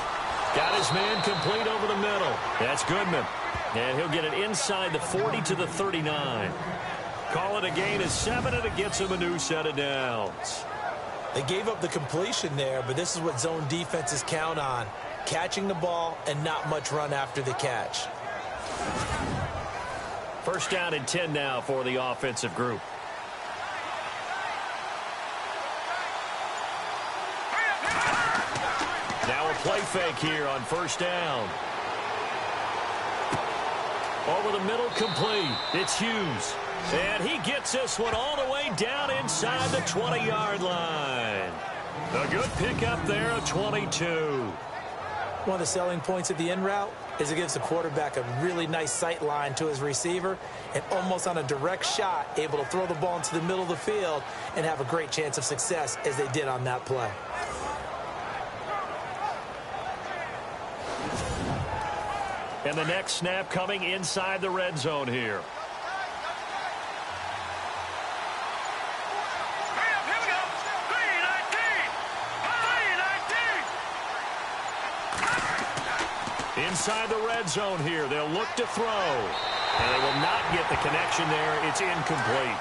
Got his man complete over the middle. That's Goodman. And he'll get it inside the 40 to the 39. Call it a gain of 7, and it gets him a new set of downs. They gave up the completion there, but this is what zone defenses count on. Catching the ball and not much run after the catch. 1st down and 10 now for the offensive group. Now a play fake here on 1st down. Over the middle, complete. It's Hughes. And he gets this one all the way down inside the 20-yard line. A good pickup there of 22. One of the selling points of the in route is it gives the quarterback a really nice sight line to his receiver and almost on a direct shot able to throw the ball into the middle of the field and have a great chance of success as they did on that play. And the next snap coming inside the red zone here. Inside the red zone here, they'll look to throw. And they will not get the connection there. It's incomplete.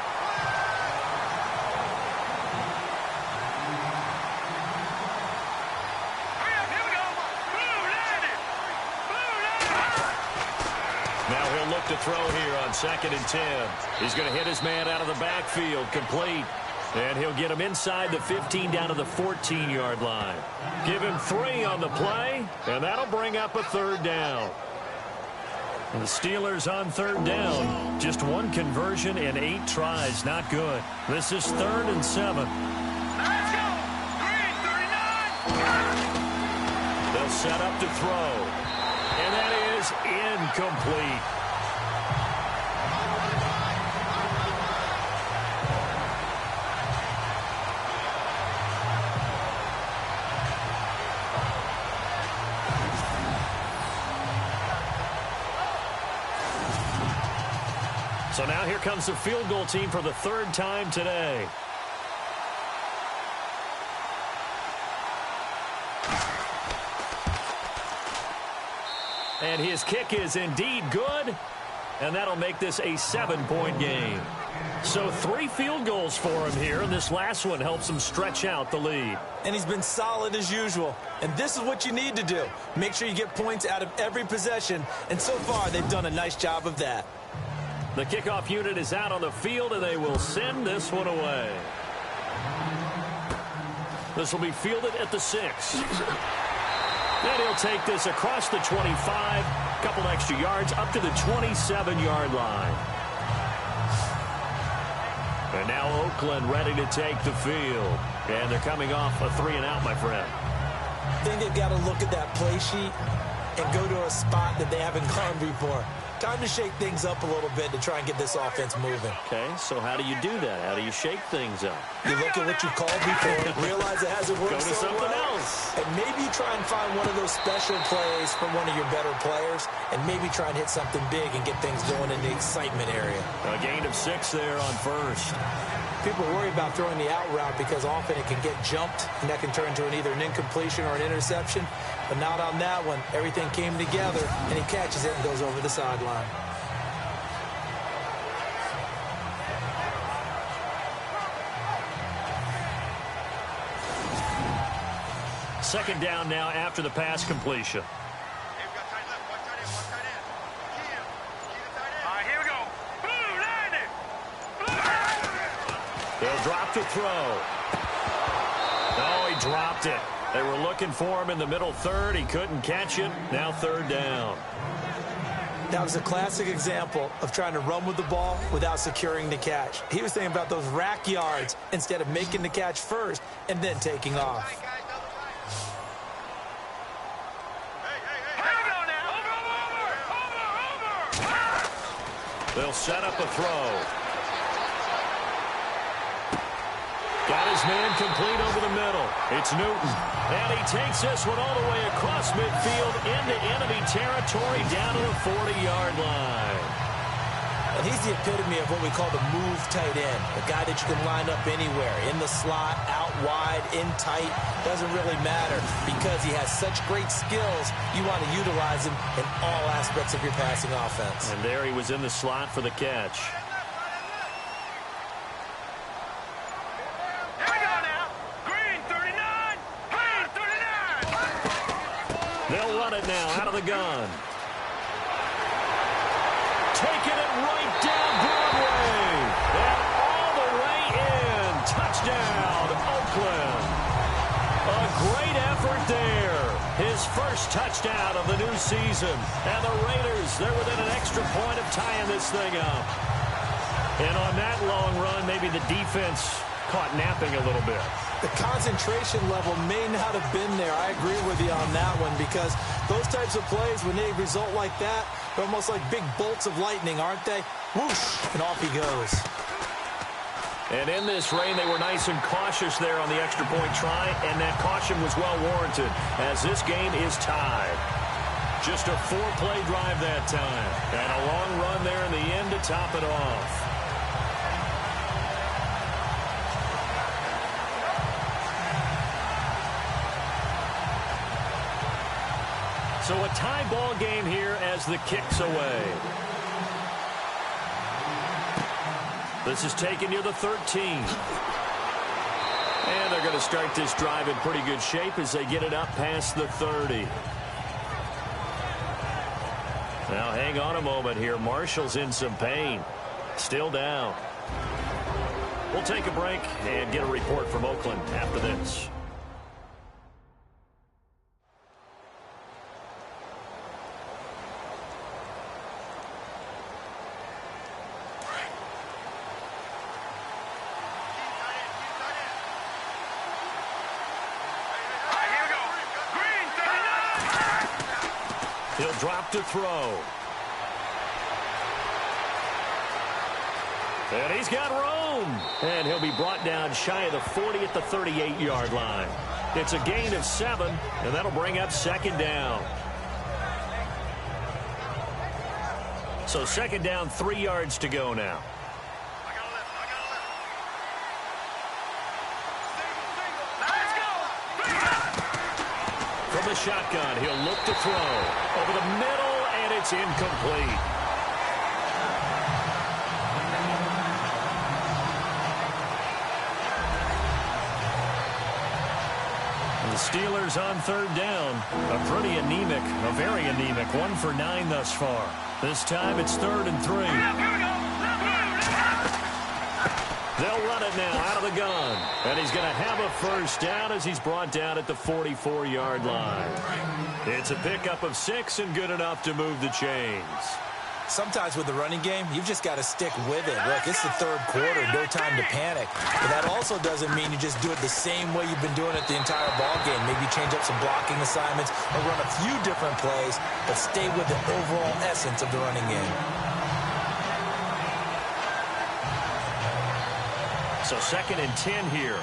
Now he'll look to throw here on 2nd and 10. He's going to hit his man out of the backfield, complete. And he'll get him inside the 15 down to the 14-yard line. Give him 3 on the play, and that'll bring up a 3rd down. And the Steelers on 3rd down. Just 1 conversion and 8 tries. Not good. This is 3rd and 7. Let's go! Green 39! They'll set up to throw. And that is incomplete. So now here comes the field goal team for the 3rd time today. And his kick is indeed good, and that'll make this a 7-point game. So 3 field goals for him here, and this last one helps him stretch out the lead. And he's been solid as usual. And this is what you need to do. Make sure you get points out of every possession, and so far they've done a nice job of that. The kickoff unit is out on the field, and they will send this one away. This will be fielded at the 6. And he'll take this across the 25, couple extra yards, up to the 27-yard line. And now Oakland ready to take the field. And they're coming off a 3-and-out, my friend. I think they've got to look at that play sheet and go to a spot that they haven't gone before. Time to shake things up a little bit to try and get this offense moving. Okay, so how do you do that? How do you shake things up? You look at what you called before, realize it hasn't worked Go to so something well, else. and maybe you try and find one of those special plays from one of your better players, and maybe try and hit something big and get things going in the excitement area. A gain of 6 there on 1st. People worry about throwing the out route because often it can get jumped, and that can turn into either an incompletion or an interception. But not on that one. Everything came together, and he catches it and goes over the sideline. Second down now after the pass completion. Here we go. Blue, landing. They'll drop to throw. Oh, he dropped it. They were looking for him in the middle 3rd. He couldn't catch it. Now 3rd down. That was a classic example of trying to run with the ball without securing the catch. He was thinking about those rack yards instead of making the catch first and then taking off. They'll set up a throw. Got his man complete over the middle. It's Newton. And he takes this one all the way across midfield into enemy territory down to the 40-yard line. And he's the epitome of what we call the move tight end. A guy that you can line up anywhere. In the slot, out wide, in tight. Doesn't really matter because he has such great skills. You want to utilize him in all aspects of your passing offense. And there he was in the slot for the catch. Here we go now. Green 39. Green 39. They'll run it now out of the gun. Taking it right down Broadway. And all the way in. Touchdown, Oakland. A great effort there. His first touchdown of the new season. And the Raiders, they're within an extra extra point of tying this thing up. And on that long run, maybe the defense caught napping a little bit. The concentration level may not have been there. I agree with you on that one, because those types of plays, when they result like that, they're almost like big bolts of lightning, aren't they? Whoosh, and off he goes. And in this rain, they were nice and cautious there on the extra point try, and that caution was well warranted as this game is tied. Just a 4-play drive that time, and a long run there in the end to top it off. So a tie ball game here as the kick's away. This is taken near the 13. And they're going to start this drive in pretty good shape as they get it up past the 30. Now hang on a moment here. Marshall's in some pain. Still down. We'll take a break and get a report from Oakland after this. He'll drop to throw. And he's got room. And he'll be brought down shy of the 40 at the 38-yard line. It's a gain of 7, and that'll bring up second down. So second down, 3 yards to go now. From the shotgun, he'll look to throw. Over the middle, and it's incomplete. And the Steelers on third down. A pretty anemic, a very anemic 1 for 9 thus far. This time it's 3rd and 3. They'll run it now out of the gun. And he's going to have a first down as he's brought down at the 44-yard line. It's a pickup of 6 and good enough to move the chains. Sometimes with the running game, you've just got to stick with it. Look, it's the third quarter, no time to panic. But that also doesn't mean you just do it the same way you've been doing it the entire ball game. Maybe change up some blocking assignments or run a few different plays, but stay with the overall essence of the running game. So 2nd and 10 here.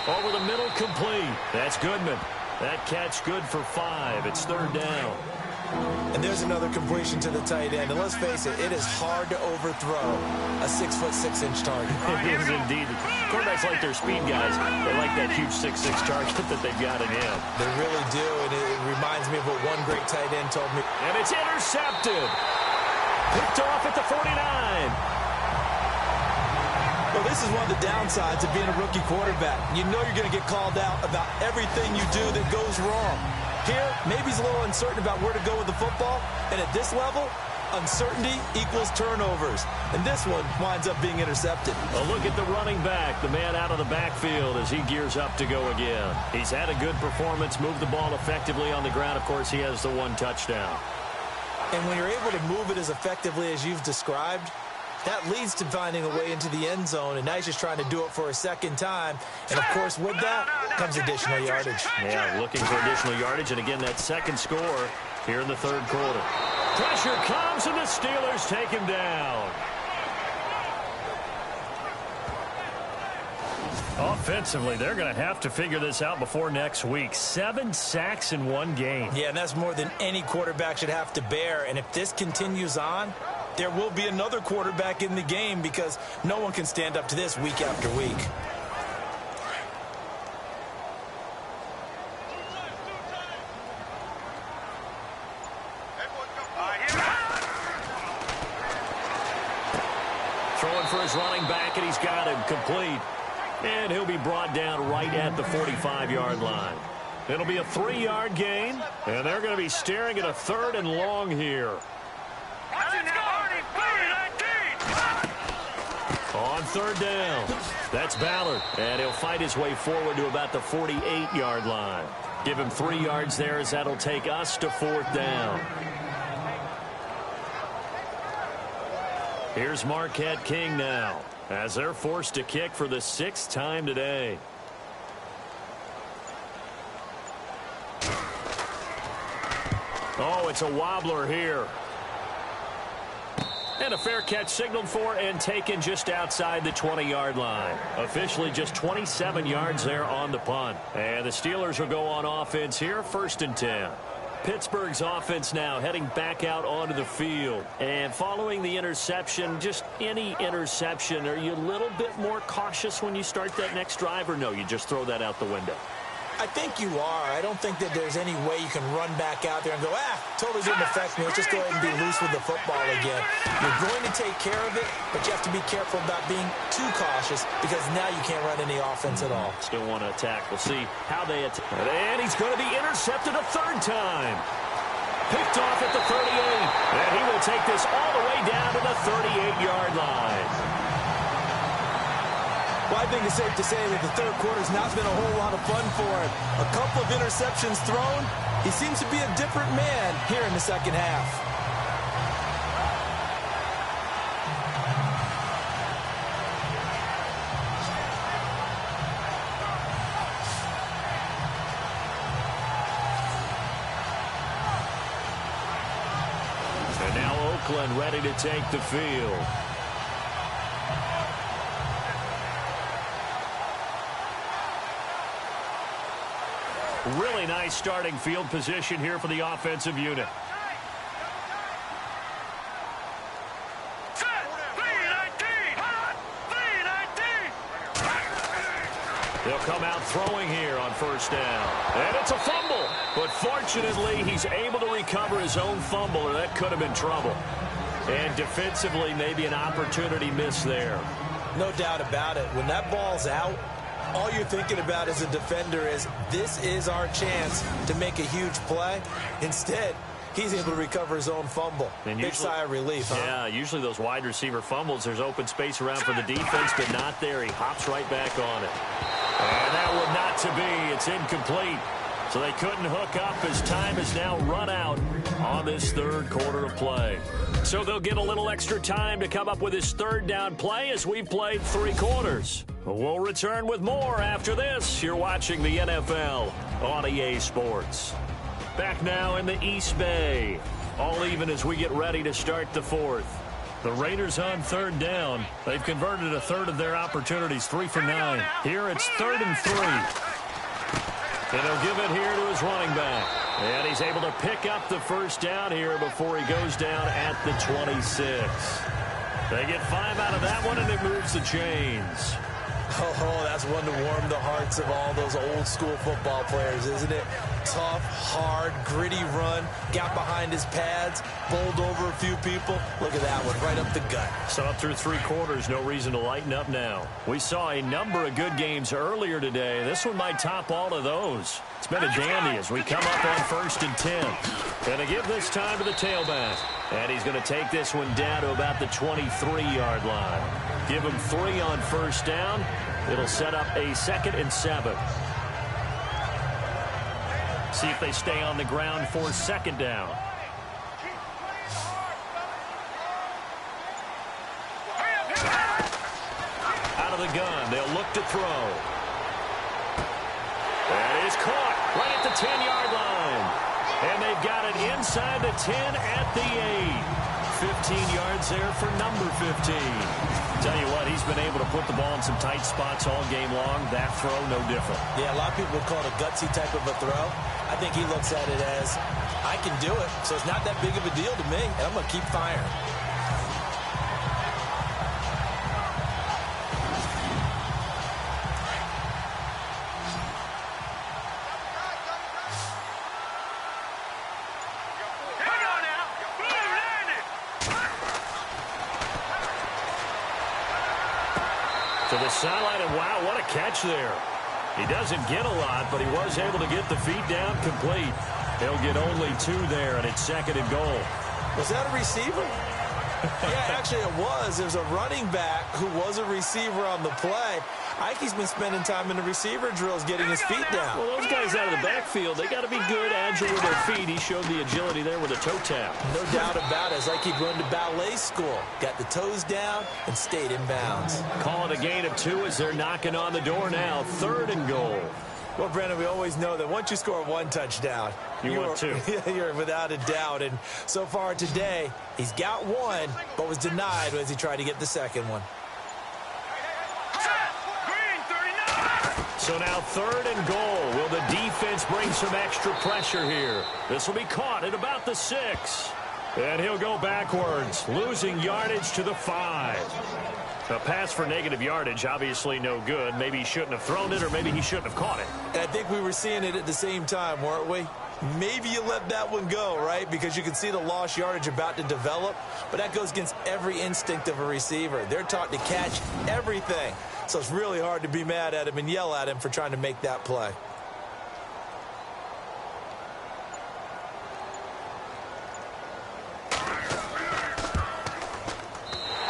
Over the middle, complete. That's Goodman. That catch good for 5. It's 3rd down. And there's another completion to the tight end. And let's face it, it is hard to overthrow a 6'6" target. It is indeed. Quarterbacks like their speed guys. They like that huge 6'6" target that they've got in him. They really do, and it reminds me of what one great tight end told me. And it's intercepted. Picked off at the 49. Well, this is one of the downsides of being a rookie quarterback. You know you're going to get called out about everything you do that goes wrong. Here, maybe he's a little uncertain about where to go with the football. And at this level, uncertainty equals turnovers. And this one winds up being intercepted. A look at the running back, the man out of the backfield as he gears up to go again. He's had a good performance, moved the ball effectively on the ground. Of course, he has the 1 touchdown. And when you're able to move it as effectively as you've described, that leads to finding a way into the end zone, and now he's just trying to do it for a second time. And, of course, with that comes additional yardage. Yeah, looking for additional yardage, and again, that second score here in the 3rd quarter. Pressure comes, and the Steelers take him down. Offensively, they're going to have to figure this out before next week. 7 sacks in 1 game. Yeah, and that's more than any quarterback should have to bear. And if this continues on, there will be another quarterback in the game because no one can stand up to this week after week. Throwing for his running back, and he's got him complete. And he'll be brought down right at the 45-yard line. It'll be a 3-yard gain, and they're going to be staring at a 3rd and long here. On third down, that's Ballard, and he'll fight his way forward to about the 48-yard line. Give him 3 yards there as that'll take us to fourth down. Here's Marquette King now, as they're forced to kick for the 6th time today. Oh, it's a wobbler here. And a fair catch signaled for and taken just outside the 20-yard line. Officially just 27 yards there on the punt. And the Steelers will go on offense here, 1st and 10. Pittsburgh's offense now heading back out onto the field. And following the interception, just any interception, are you a little bit more cautious when you start that next drive, or no, you just throw that out the window? I think you are. I don't think that there's any way you can run back out there and go, totally didn't affect me. Let's just go ahead and be loose with the football again. You're going to take care of it, but you have to be careful about being too cautious because now you can't run any offense at all. Still want to attack. We'll see how they attack. And he's going to be intercepted a 3rd time. Picked off at the 38. And he will take this all the way down to the 38-yard line. Well, I think it's safe to say that the 3rd quarter's not been a whole lot of fun for him. A couple of interceptions thrown. He seems to be a different man here in the 2nd half. And now Oakland ready to take the field. Really nice starting field position here for the offensive unit. They'll come out throwing here on 1st down. And it's a fumble. But fortunately, he's able to recover his own fumble, or that could have been trouble. And defensively, maybe an opportunity missed there. No doubt about it. When that ball's out, all you're thinking about as a defender is, this is our chance to make a huge play. Instead, he's able to recover his own fumble. And big sigh of relief, huh? Yeah, usually those wide receiver fumbles, there's open space around for the defense, but not there. He hops right back on it. And that would not to be. It's incomplete. So they couldn't hook up as time has now run out on this 3rd quarter of play. So they'll get a little extra time to come up with his 3rd down play as we've played 3 quarters. We'll return with more after this. You're watching the NFL on EA Sports. Back now in the East Bay. All even as we get ready to start the 4th. The Raiders on 3rd down. They've converted a 1/3 of their opportunities, 3 for 9. Here it's 3rd and 3. And he'll give it here to his running back. And he's able to pick up the 1st down here before he goes down at the 26. They get 5 out of that one, and it moves the chains. Oh, that's one to warm the hearts of all those old-school football players, isn't it? Tough, hard, gritty run, got behind his pads, bowled over a few people. Look at that one, right up the gut. So up through 3 quarters, no reason to lighten up now. We saw a number of good games earlier today. This one might top all of those. It's been a dandy as we come up on 1st and 10. And to give this time to the tailback. And he's going to take this one down to about the 23-yard line. Give him 3 on 1st down. It'll set up a 2nd and 7. See if they stay on the ground for 2nd down. Out of the gun, they'll look to throw. That is caught right at the 10-yard line. And they've got it inside the 10 at the 8. 15 yards there for number 15. Tell you what, he's been able to put the ball in some tight spots all game long. That throw, no different. Yeah, a lot of people would call it a gutsy type of a throw. I think he looks at it as, I can do it, so it's not that big of a deal to me, and I'm going to keep firing. To the sideline, and wow, what a catch there. He doesn't get a lot, but he was able to get the feet down complete. He'll get only 2 there, and it's 2nd and goal. Was that a receiver? Yeah, actually it was. There's a running back who was a receiver on the play. Ike's been spending time in the receiver drills getting his feet down. Well, those guys out of the backfield, they got to be good, agile with their feet. He showed the agility there with a toe tap. No doubt about it. It's like he'd gone to ballet school. Got the toes down and stayed in bounds. Call it a gain of 2 as they're knocking on the door now. 3rd and goal. Well, Brandon, we always know that once you score 1 touchdown, you're 2. You're without a doubt. And so far today, he's got 1, but was denied as he tried to get the second one. So now 3rd and goal. Will the defense bring some extra pressure here? This will be caught at about the 6. And he'll go backwards, losing yardage to the 5. A pass for negative yardage, obviously no good. Maybe he shouldn't have thrown it, or maybe he shouldn't have caught it. And I think we were seeing it at the same time, weren't we? Maybe you let that one go, right? Because you can see the lost yardage about to develop. But that goes against every instinct of a receiver. They're taught to catch everything. So it's really hard to be mad at him and yell at him for trying to make that play.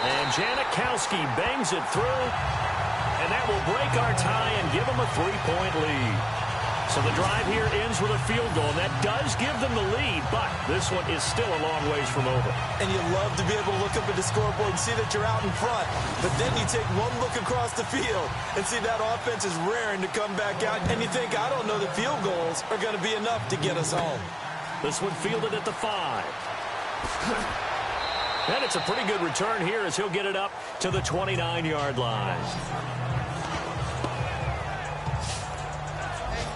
And Janikowski bangs it through. And that will break our tie and give them a 3-point lead. So the drive here ends with a field goal, and that does give them the lead, but this one is still a long ways from over. And you love to be able to look up at the scoreboard and see that you're out in front, but then you take one look across the field and see that offense is raring to come back out, and you think, I don't know that field goals are going to be enough to get us home. This one fielded at the 5. And it's a pretty good return here as he'll get it up to the 29-yard line.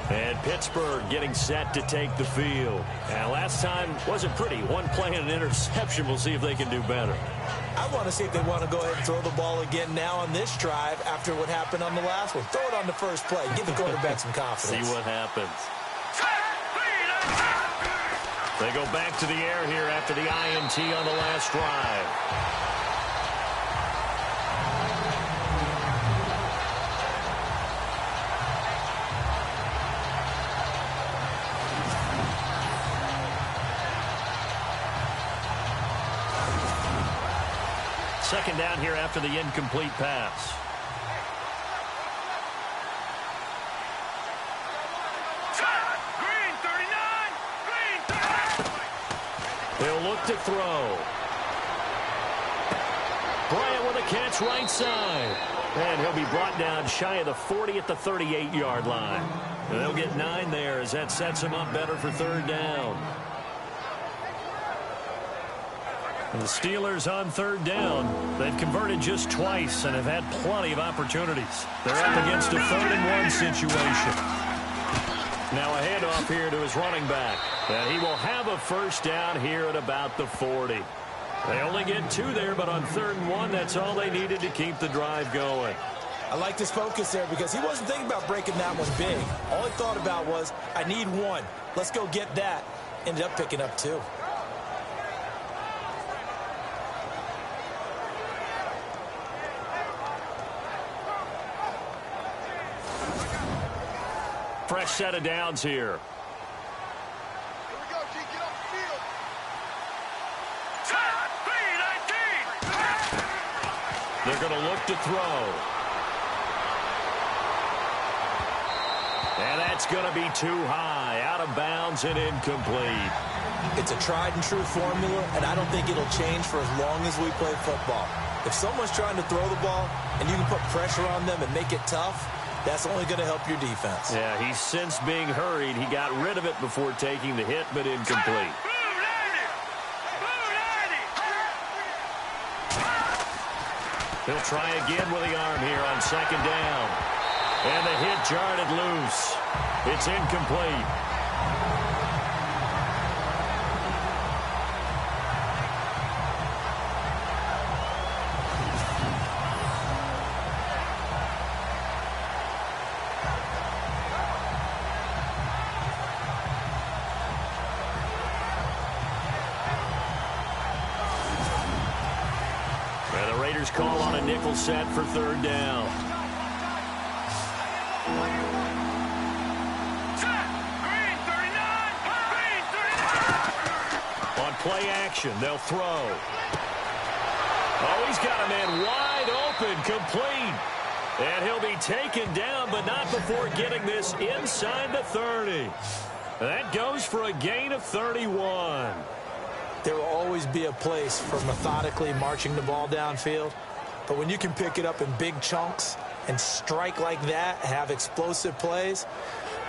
And Pittsburgh getting set to take the field. And last time wasn't pretty. One play and an interception. We'll see if they can do better. I want to see if they want to go ahead and throw the ball again now on this drive after what happened on the last one. Throw it on the first play. Give the quarterback some confidence. See what happens. They go back to the air here after the INT on the last drive. Second down here after the incomplete pass. They'll look to throw. Bryant with a catch right side. And he'll be brought down shy of the 40 at the 38-yard line. And they'll get 9 there as that sets him up better for 3rd down. And the Steelers on 3rd down. They've converted just twice and have had plenty of opportunities. They're up against a 3rd and 1 situation. Now a handoff here to his running back. And he will have a first down here at about the 40. They only get 2 there, but on 3rd and 1, that's all they needed to keep the drive going. I like this focus there because he wasn't thinking about breaking that one big. All he thought about was, I need 1. Let's go get that. Ended up picking up 2. Fresh set of downs here. They're going to look to throw. And that's going to be too high. Out of bounds and incomplete. It's a tried and true formula, and I don't think it'll change for as long as we play football. If someone's trying to throw the ball and you can put pressure on them and make it tough, that's only going to help your defense. Yeah, he's since being hurried. He got rid of it before taking the hit, but incomplete. He'll try again with the arm here on 2nd down. And the hit jarred it loose. It's incomplete. Call on a nickel set for 3rd down. On play action, they'll throw. Oh, he's got a man wide open, complete. And he'll be taken down, but not before getting this inside the 30. That goes for a gain of 31. There will always be a place for methodically marching the ball downfield. But when you can pick it up in big chunks and strike like that, have explosive plays,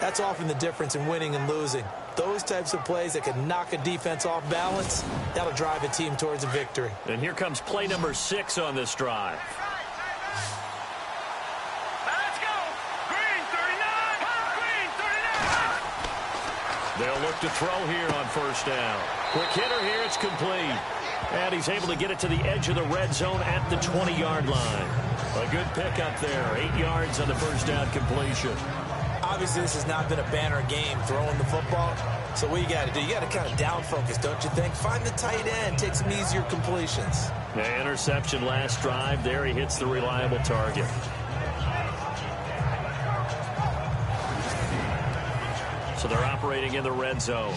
that's often the difference in winning and losing. Those types of plays that can knock a defense off balance, that'll drive a team towards a victory. And here comes play number 6 on this drive. Let's go. Green 39. Green 39. They'll look to throw here on first down. Quick hitter here, it's complete. And he's able to get it to the edge of the red zone at the 20-yard line. A good pickup there, 8 yards on the first down completion. Obviously, this has not been a banner game throwing the football. So what you got to do, you got to kind of down focus, don't you think? Find the tight end, take some easier completions. The interception last drive. There he hits the reliable target. So they're operating in the red zone.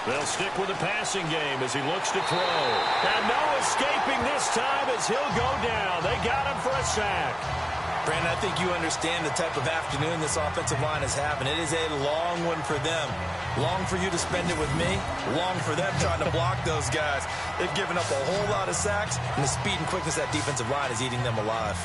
They'll stick with the passing game as he looks to throw. And no escaping this time as he'll go down. They got him for a sack. Brandon, I think you understand the type of afternoon this offensive line is having. It is a long one for them. Long for you to spend it with me. Long for them trying to block those guys. They've given up a whole lot of sacks, and the speed and quickness of that defensive line is eating them alive.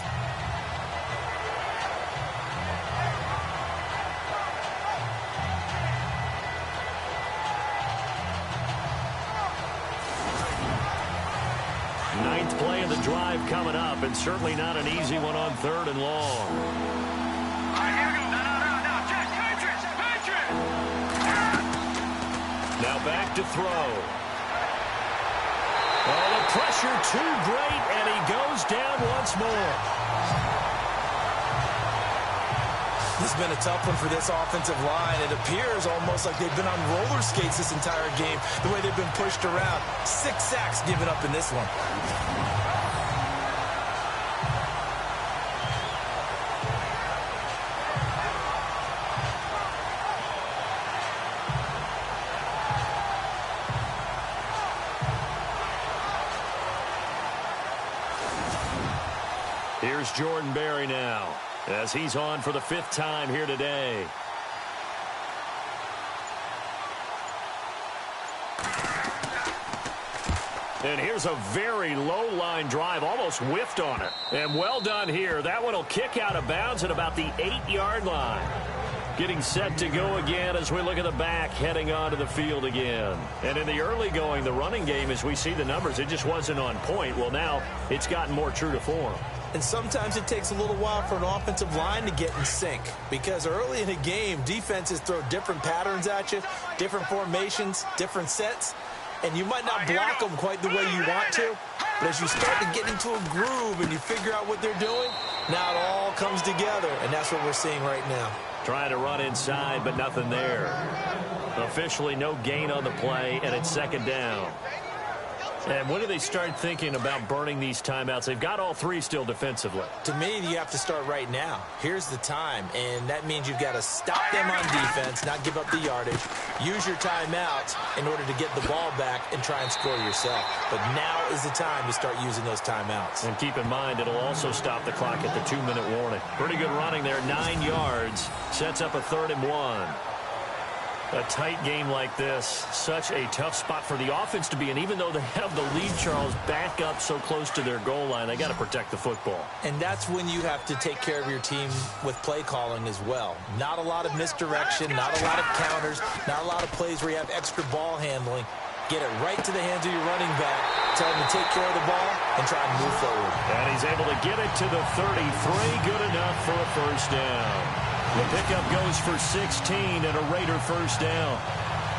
Ninth play of the drive coming up, and certainly not an easy one on 3rd and long. All right, here we go. Now, Jack, Patriots. Now back to throw. Oh, the pressure too great, and he goes down once more. This has been a tough one for this offensive line. It appears almost like they've been on roller skates this entire game, the way they've been pushed around. 6 sacks given up in this one. Here's Jordan Berry now, as he's on for the 5th time here today. And here's a very low-line drive, almost whiffed on it. And well done here. That one will kick out of bounds at about the 8-yard line. Getting set to go again as we look at the back, heading onto the field again. And in the early going, the running game, as we see the numbers, it just wasn't on point. Well, now it's gotten more true to form. And sometimes it takes a little while for an offensive line to get in sync, because early in a game, defenses throw different patterns at you, different formations, different sets, and you might not block them quite the way you want to. But as you start to get into a groove and you figure out what they're doing, now it all comes together, and that's what we're seeing right now. Trying to run inside, but nothing there. Officially no gain on the play, and it's 2nd down. And when do they start thinking about burning these timeouts? They've got all 3 still defensively. To me, you have to start right now. Here's the time, and that means you've got to stop them on defense, not give up the yardage, use your timeouts in order to get the ball back and try and score yourself. But now is the time to start using those timeouts. And keep in mind, it'll also stop the clock at the 2-minute warning. Pretty good running there, 9 yards. Sets up a 3rd and 1. A tight game like this, such a tough spot for the offense to be in. Even though they have the lead, Charles, back up so close to their goal line, they got to protect the football. And that's when you have to take care of your team with play calling as well. Not a lot of misdirection, not a lot of counters, not a lot of plays where you have extra ball handling. Get it right to the hands of your running back, tell him to take care of the ball, and try and move forward. And he's able to get it to the 33, good enough for a first down. The pickup goes for 16 and a Raider first down.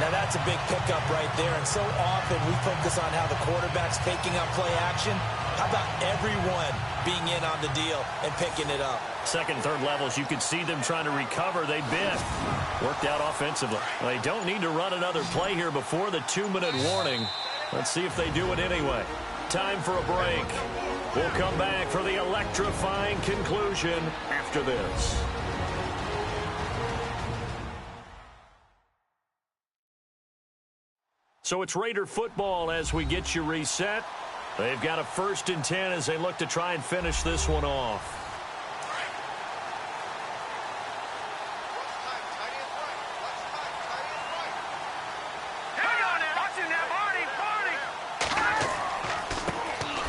Now that's a big pickup right there, and so often we focus on how the quarterback's taking on play action. How about everyone being in on the deal and picking it up? 2nd and 3rd levels, you could see them trying to recover. They bit. Worked out offensively. They don't need to run another play here before the 2-minute warning. Let's see if they do it anyway. Time for a break. We'll come back for the electrifying conclusion after this. So it's Raider football as we get you reset. They've got a 1st and 10 as they look to try and finish this one off.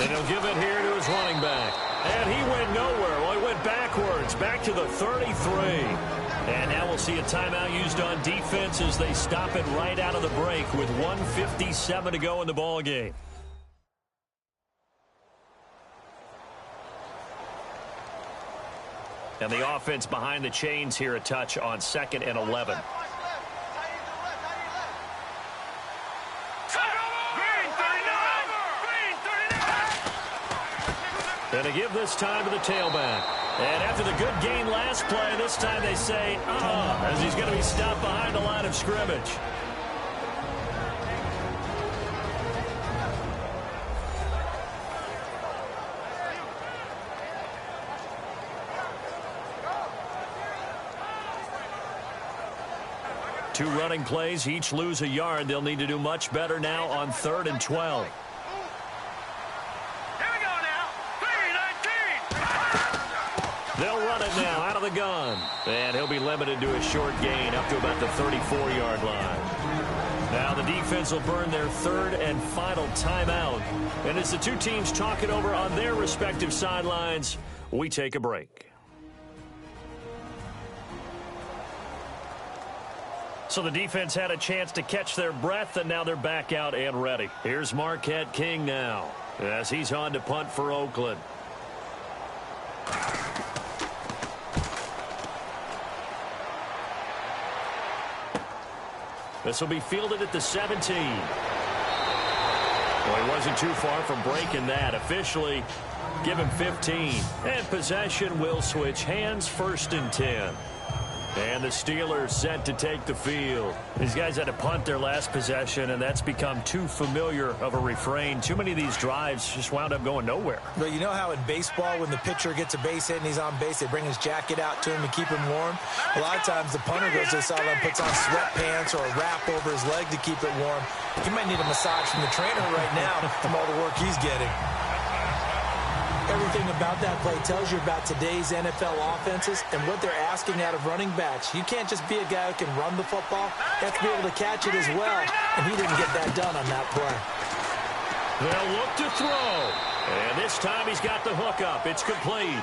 And he'll give it here to his running back. And he went nowhere. Well, he went backwards, back to the 33. And now we'll see a timeout used on defense as they stop it right out of the break with 1:57 to go in the ball game. And the offense behind the chains here a touch on 2nd and 11. And to give this time to the tailback. And after the good gain last play, this time they say, as he's going to be stopped behind the line of scrimmage. Two running plays, each lose a yard. They'll need to do much better now on 3rd and 12. They'll run it now out of the gun. And he'll be limited to a short gain up to about the 34-yard line. Now the defense will burn their 3rd and final timeout. And as the two teams talk it over on their respective sidelines, we take a break. So the defense had a chance to catch their breath, and now they're back out and ready. Here's Marquette King now as he's on to punt for Oakland. This will be fielded at the 17. Well, he wasn't too far from breaking that. Officially, give him 15. And possession will switch hands, 1st and 10. And the Steelers set to take the field. These guys had to punt their last possession, and that's become too familiar of a refrain. Too many of these drives just wound up going nowhere. But you know how in baseball, when the pitcher gets a base hit and he's on base, they bring his jacket out to him to keep him warm? A lot of times the punter goes to the sideline, puts on sweatpants or a wrap over his leg to keep it warm. He might need a massage from the trainer right now from all the work he's getting. Everything about that play tells you about today's NFL offenses and what they're asking out of running backs. You can't just be a guy who can run the football. You have to be able to catch it as well, and he didn't get that done on that play. They'll look to throw, and this time he's got the hook up. It's complete.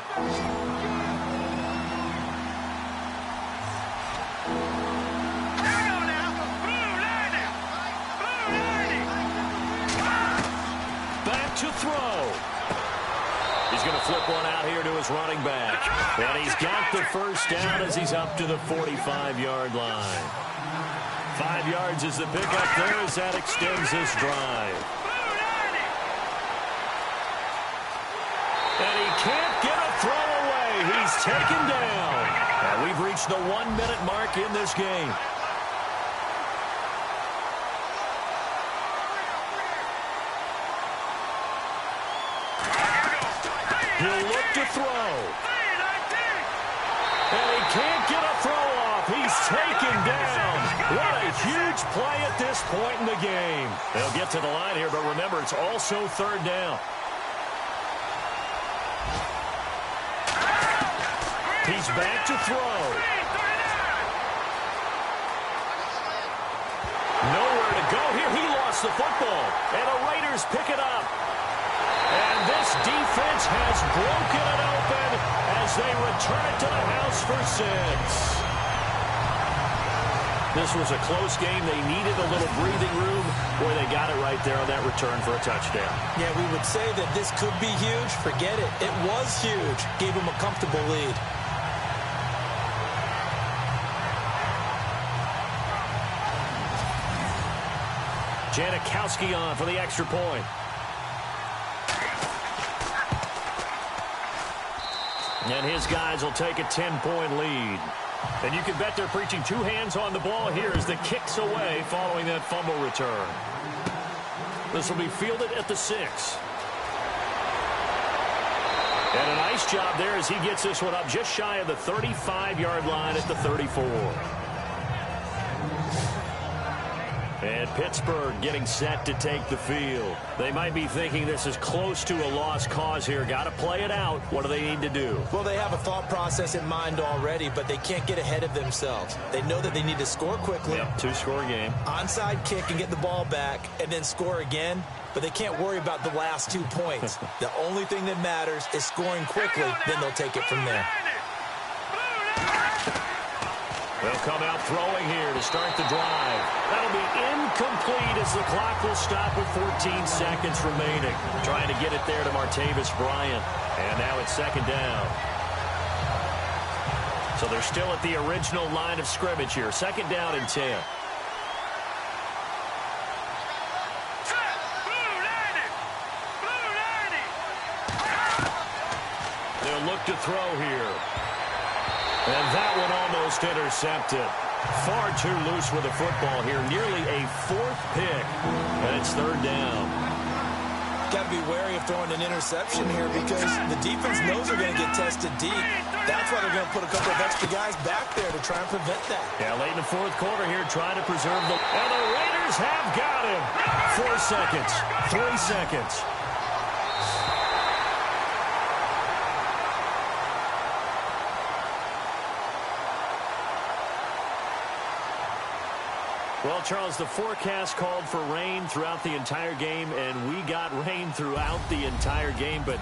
Back to throw. He's going to flip one out here to his running back. And he's got the 1st down as he's up to the 45-yard line. 5 yards is the pickup there as that extends this drive. And he can't get a throw away. He's taken down. And we've reached the 1-minute mark in this game. He'll look to throw. And he can't get a throw off. He's taken down. What a huge play at this point in the game. They'll get to the line here, but remember, it's also 3rd down. He's back to throw. Nowhere to go here. He lost the football. And the Raiders pick it up. And this defense has broken it open as they return it to the house for 6. This was a close game. They needed a little breathing room. Boy, they got it right there on that return for a touchdown. Yeah, we would say that this could be huge. Forget it. It was huge. Gave them a comfortable lead. Janikowski on for the extra point. And his guys will take a 10-point lead. And you can bet they're preaching 2 hands on the ball here as the kick's away following that fumble return. This will be fielded at the 6. And a nice job there as he gets this one up just shy of the 35-yard line at the 34. And Pittsburgh getting set to take the field. They might be thinking this is close to a lost cause here. Got to play it out. What do they need to do? Well, they have a thought process in mind already, but they can't get ahead of themselves. They know that they need to score quickly. Yep, two-score game. Onside kick and get the ball back and then score again, but they can't worry about the last 2 points. The only thing that matters is scoring quickly, then they'll take it from there. They'll come out throwing here to start the drive. That'll be incomplete as the clock will stop with 14 seconds remaining. Trying to get it there to Martavis Bryant. And now it's second down. So they're still at the original line of scrimmage here. Second down and 10. They'll look to throw here. And that one almost intercepted. Far too loose with the football here. Nearly a fourth pick. And it's third down. Got to be wary of throwing an interception here because the defense knows they're going to get tested deep. That's why they're going to put a couple of extra guys back there to try and prevent that. Yeah, late in the fourth quarter here, trying to preserve the... And the Raiders have got him. 4 seconds. 3 seconds. Well, Charles, the forecast called for rain throughout the entire game, and we got rain throughout the entire game. But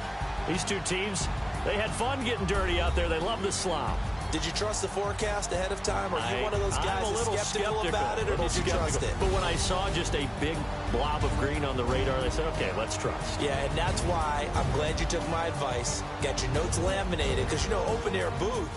these two teams, they had fun getting dirty out there. They love the slop. Did you trust the forecast ahead of time? Or are you one of those guys that's skeptical about it, or did you trust it? But when I saw just a big blob of green on the radar, I said, okay, let's trust. Yeah, and that's why I'm glad you took my advice. Got your notes laminated because, you know, open-air booth.